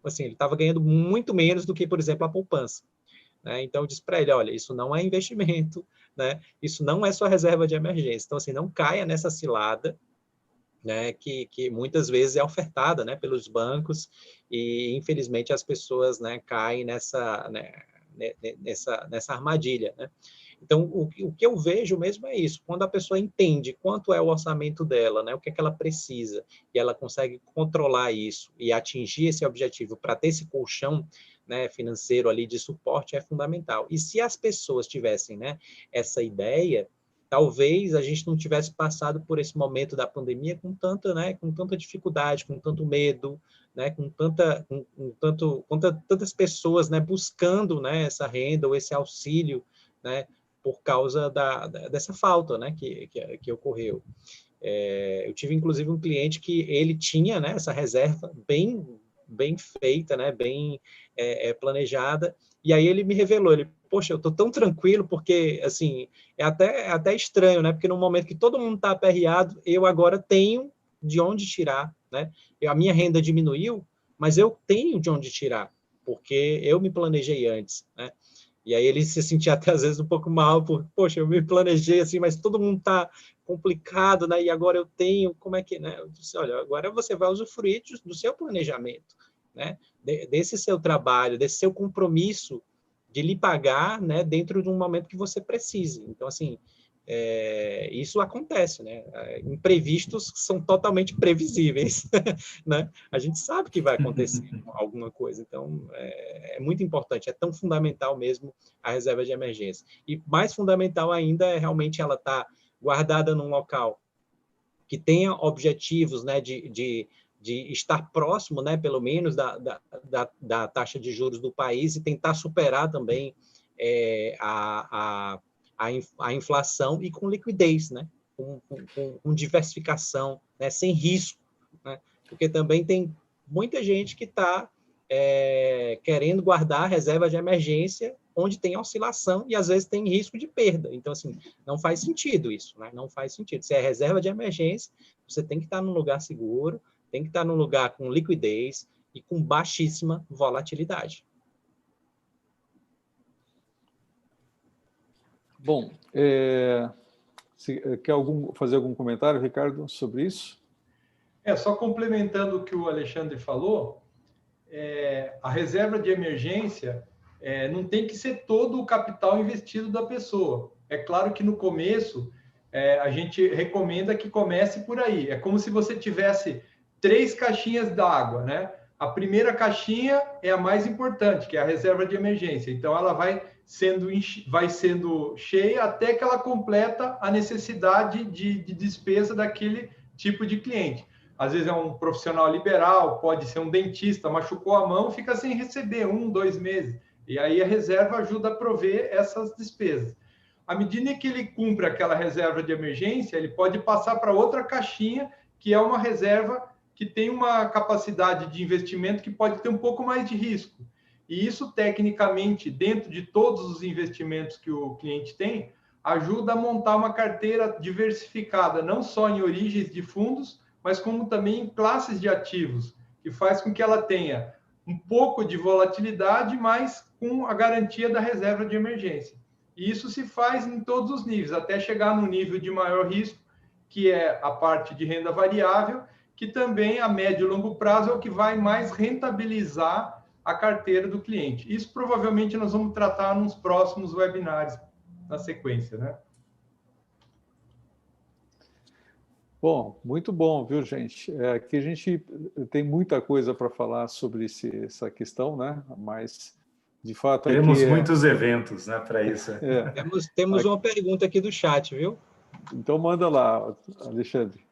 [SPEAKER 3] assim, ele estava ganhando muito menos do que, por exemplo, a poupança, né? Então, eu disse para ele, olha, isso não é investimento, né? Isso não é só reserva de emergência. Então, assim, não caia nessa cilada, né, que muitas vezes é ofertada, né, pelos bancos e, infelizmente, as pessoas, né, caem nessa armadilha, né? Então, o que eu vejo mesmo é isso, quando a pessoa entende quanto é o orçamento dela, né, o que é que ela precisa, e ela consegue controlar isso e atingir esse objetivo para ter esse colchão, né, financeiro ali de suporte, é fundamental. E se as pessoas tivessem, né, essa ideia, talvez a gente não tivesse passado por esse momento da pandemia com tanta, né, com tanta dificuldade, com tanto medo, né, com tantas pessoas, né, buscando, né, essa renda ou esse auxílio, né, por causa dessa falta, né, que ocorreu. Eu tive, inclusive, um cliente que ele tinha, né, essa reserva bem feita, né, bem planejada, e aí ele me revelou, poxa, eu estou tão tranquilo, porque, assim, é até estranho, né, porque no momento que todo mundo está aperreado, eu agora tenho de onde tirar, né, a minha renda diminuiu, mas eu tenho de onde tirar, porque eu me planejei antes, né. E aí ele se sentia até às vezes um pouco mal, porque, poxa, eu me planejei assim, mas todo mundo está complicado, né? E agora eu tenho, como é que, né? Eu disse, olha, agora você vai usufruir do seu planejamento, né? Desse seu trabalho, desse seu compromisso, lhe pagar, né, dentro de um momento que você precise. Então, assim, isso acontece, né? Imprevistos são totalmente previsíveis, né? A gente sabe que vai acontecer alguma coisa, então é muito importante, é tão fundamental mesmo a reserva de emergência. E mais fundamental ainda é realmente ela estar guardada num local que tenha objetivos, né, de estar próximo, né, pelo menos da taxa de juros do país e tentar superar também a inflação e com liquidez, né, com diversificação, né, sem risco, né, porque também tem muita gente que está querendo guardar reserva de emergência onde tem oscilação e às vezes tem risco de perda. Então, assim, não faz sentido isso, né? Não faz sentido. Se é reserva de emergência, você tem que estar num lugar seguro, tem que estar num lugar com liquidez e com baixíssima volatilidade.
[SPEAKER 1] Bom, quer fazer algum comentário, Ricardo, sobre isso?
[SPEAKER 4] Só complementando o que o Alexandre falou, a reserva de emergência não tem que ser todo o capital investido da pessoa. É claro que no começo a gente recomenda que comece por aí. É como se você tivesse 3 caixinhas d'água, né? A primeira caixinha é a mais importante, que é a reserva de emergência. Então, ela vai sendo cheia até que ela completa a necessidade de despesa daquele tipo de cliente. Às vezes é um profissional liberal, pode ser um dentista, machucou a mão, fica sem receber 1, 2 meses. E aí a reserva ajuda a prover essas despesas. À medida que ele cumpre aquela reserva de emergência, ele pode passar para outra caixinha, que é uma reserva que tem uma capacidade de investimento que pode ter um pouco mais de risco. E isso, tecnicamente, dentro de todos os investimentos que o cliente tem, ajuda a montar uma carteira diversificada, não só em origens de fundos, mas como também em classes de ativos, que faz com que ela tenha um pouco de volatilidade, mas com a garantia da reserva de emergência. E isso se faz em todos os níveis, até chegar no nível de maior risco, que é a parte de renda variável, que também a médio e longo prazo é o que vai mais rentabilizar a carteira do cliente. Isso provavelmente nós vamos tratar nos próximos webinários na sequência, né?
[SPEAKER 1] Bom, muito bom, viu, gente? Aqui a gente tem muita coisa para falar sobre essa questão, né? Mas, de fato,
[SPEAKER 2] temos muitos eventos, né, para isso.
[SPEAKER 3] Temos uma pergunta aqui do chat, viu?
[SPEAKER 1] Então, manda lá, Alexandre.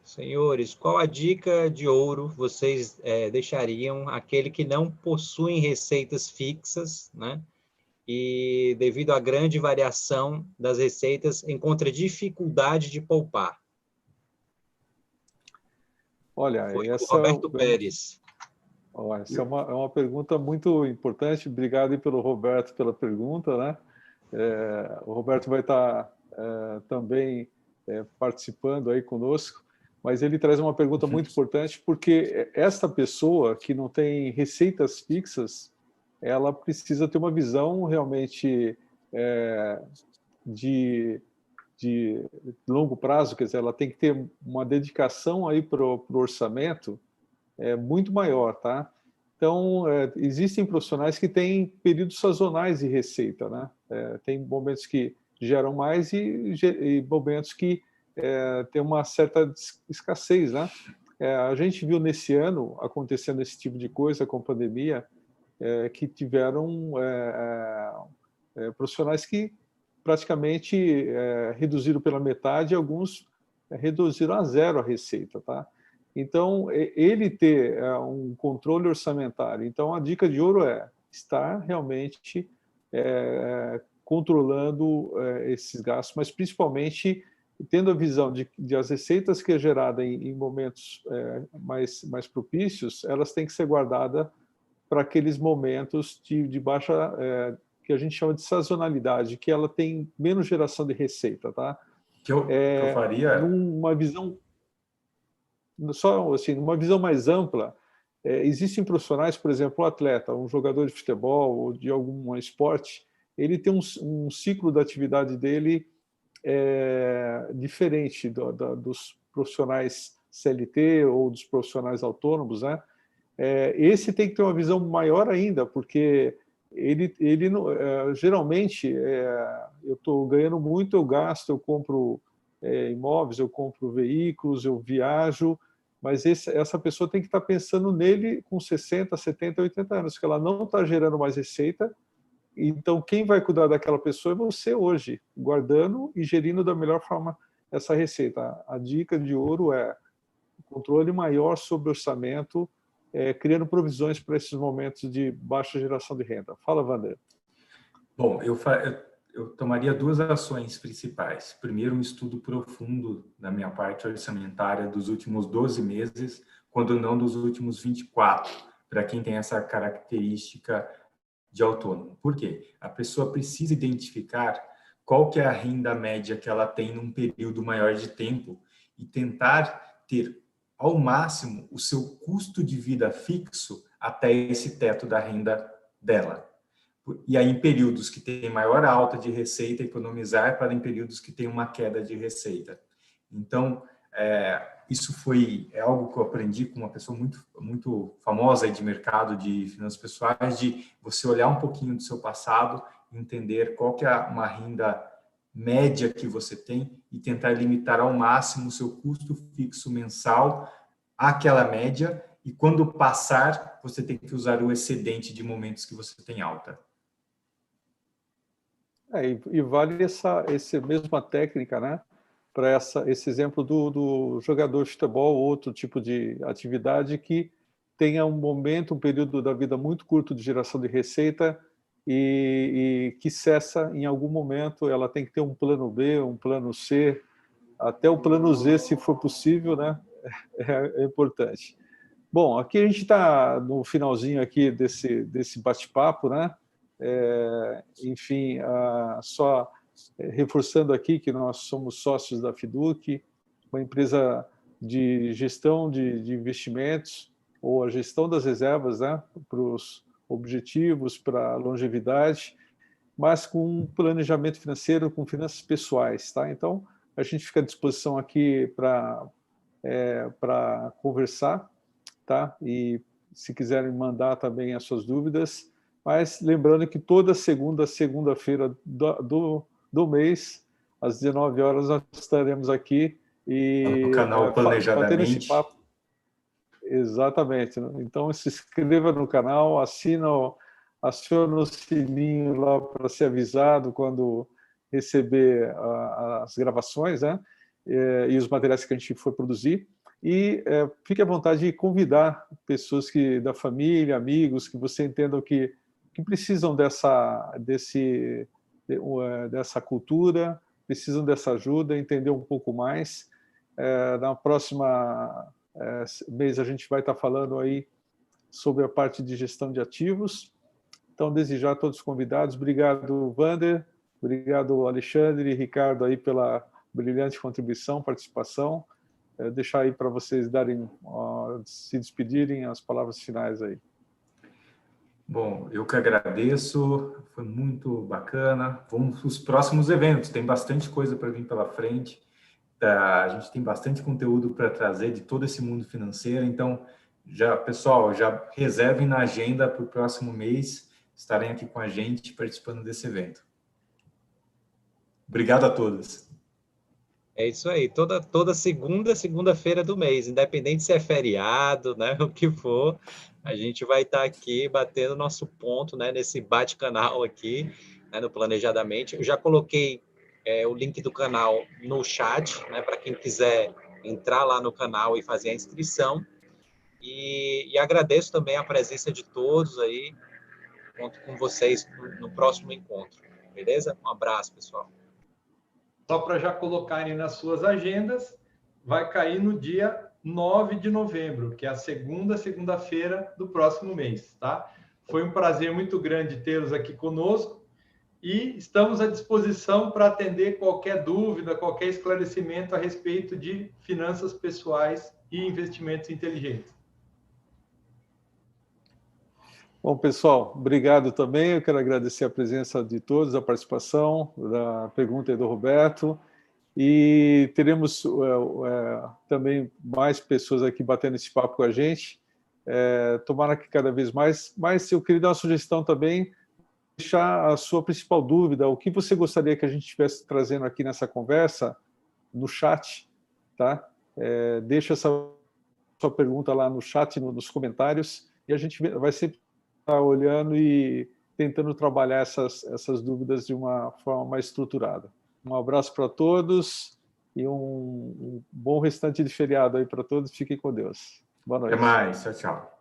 [SPEAKER 3] Senhores, qual a dica de ouro vocês deixariam àquele que não possui receitas fixas, né? E, devido à grande variação das receitas, encontra dificuldade de poupar?
[SPEAKER 1] Olha,
[SPEAKER 3] foi o Roberto Pérez.
[SPEAKER 1] Essa é uma pergunta muito importante. Obrigado aí pelo Roberto pela pergunta, né? O Roberto vai estar também participando aí conosco, mas ele traz uma pergunta muito importante, porque esta pessoa que não tem receitas fixas, ela precisa ter uma visão realmente de longo prazo, quer dizer, ela tem que ter uma dedicação aí para o orçamento muito maior, tá? Então, existem profissionais que têm períodos sazonais de receita, né? Tem momentos que geram mais e momentos que tem uma certa escassez, né? A gente viu nesse ano acontecendo esse tipo de coisa com a pandemia, que tiveram profissionais que praticamente reduziram pela metade, alguns reduziram a zero a receita, tá? Então, ele ter um controle orçamentário. Então, a dica de ouro é estar realmente controlando esses gastos, mas principalmente tendo a visão de as receitas que é gerada em momentos mais propícios, elas têm que ser guardadas para aqueles momentos de baixa, que a gente chama de sazonalidade, que ela tem menos geração de receita, tá?
[SPEAKER 2] Que eu faria...
[SPEAKER 1] Numa visão, só assim, numa visão mais ampla, existem profissionais, por exemplo, um atleta, um jogador de futebol ou de algum esporte, ele tem um ciclo da atividade dele diferente dos profissionais CLT ou dos profissionais autônomos, né? Esse tem que ter uma visão maior ainda, porque ele não, geralmente, eu estou ganhando muito, eu gasto, eu compro imóveis, eu compro veículos, eu viajo, mas essa pessoa tem que estar pensando nele com 60, 70, 80 anos, que ela não está gerando mais receita. Então, quem vai cuidar daquela pessoa é você hoje, guardando e gerindo da melhor forma essa receita. A dica de ouro é controle maior sobre o orçamento, criando provisões para esses momentos de baixa geração de renda. Fala, Wander.
[SPEAKER 2] Bom, eu tomaria duas ações principais. Primeiro, um estudo profundo da minha parte orçamentária dos últimos 12 meses, quando não dos últimos 24, para quem tem essa característica de autônomo. Por quê? A pessoa precisa identificar qual que é a renda média que ela tem num período maior de tempo e tentar ter ao máximo o seu custo de vida fixo até esse teto da renda dela. E aí, em períodos que tem maior alta de receita, economizar para em períodos que tem uma queda de receita. Então, isso é algo que eu aprendi com uma pessoa muito famosa aí de mercado de finanças pessoais, de você olhar um pouquinho do seu passado, entender qual que é uma renda média que você tem e tentar limitar ao máximo o seu custo fixo mensal àquela média, e quando passar, você tem que usar o excedente de momentos que você tem alta.
[SPEAKER 1] E vale essa mesma técnica, né? Para esse exemplo do jogador de futebol, outro tipo de atividade que tenha um momento, um período da vida muito curto de geração de receita e que cessa em algum momento. Ela tem que ter um plano B, um plano C, até o plano Z, se for possível, né? É importante. Bom, aqui a gente está no finalzinho aqui desse bate-papo, né? Enfim, só reforçando aqui que nós somos sócios da Fiduc, uma empresa de gestão de investimentos, ou a gestão das reservas, né, para os objetivos, para a longevidade, mas com um planejamento financeiro, com finanças pessoais. Tá? Então, a gente fica à disposição aqui para conversar, tá? E se quiserem mandar também as suas dúvidas, mas lembrando que toda segunda-feira do mês, às 19 horas, nós estaremos aqui e
[SPEAKER 2] no canal Planejadamente.
[SPEAKER 1] Batendo esse papo. Exatamente. Então, se inscreva no canal, aciona o sininho lá para ser avisado quando receber as gravações, né? E os materiais que a gente for produzir. E fique à vontade de convidar pessoas da família, amigos, que você entenda que precisam dessa cultura, precisam dessa ajuda, entender um pouco mais. Na próxima mês a gente vai estar falando aí sobre a parte de gestão de ativos. Então, desejar a todos os convidados. Obrigado, Wander. Obrigado, Alexandre e Ricardo, aí pela brilhante contribuição, participação. Deixar aí para vocês se despedirem, as palavras finais aí.
[SPEAKER 2] Bom, eu que agradeço, foi muito bacana. Vamos para os próximos eventos, tem bastante coisa para vir pela frente. A gente tem bastante conteúdo para trazer de todo esse mundo financeiro, então, pessoal, já reservem na agenda para o próximo mês, estarem aqui com a gente participando desse evento. Obrigado a todos.
[SPEAKER 3] É isso aí, toda segunda-feira do mês, independente se é feriado, né, o que for, a gente vai estar aqui batendo nosso ponto, né, nesse bate-canal aqui, né, no Planejadamente. Eu já coloquei o link do canal no chat, né, para quem quiser entrar lá no canal e fazer a inscrição. E agradeço também a presença de todos aí, conto com vocês no próximo encontro, beleza? Um abraço, pessoal.
[SPEAKER 4] Só para já colocarem nas suas agendas, vai cair no dia 9 de novembro, que é a segunda-feira do próximo mês, tá? Foi um prazer muito grande tê-los aqui conosco e estamos à disposição para atender qualquer dúvida, qualquer esclarecimento a respeito de finanças pessoais e investimentos inteligentes.
[SPEAKER 1] Bom, pessoal, obrigado também. Eu quero agradecer a presença de todos, a participação, da pergunta do Roberto. E teremos também mais pessoas aqui batendo esse papo com a gente. Tomara que cada vez mais. Mas eu queria dar uma sugestão também deixar a sua principal dúvida, o que você gostaria que a gente estivesse trazendo aqui nessa conversa, no chat, tá? Deixa essa sua pergunta lá no chat, nos comentários, e a gente vai sempre estar olhando e tentando trabalhar essas dúvidas de uma forma mais estruturada. Um abraço para todos e um bom restante de feriado aí para todos. Fiquem com Deus. Boa noite.
[SPEAKER 2] Até mais. Tchau, tchau.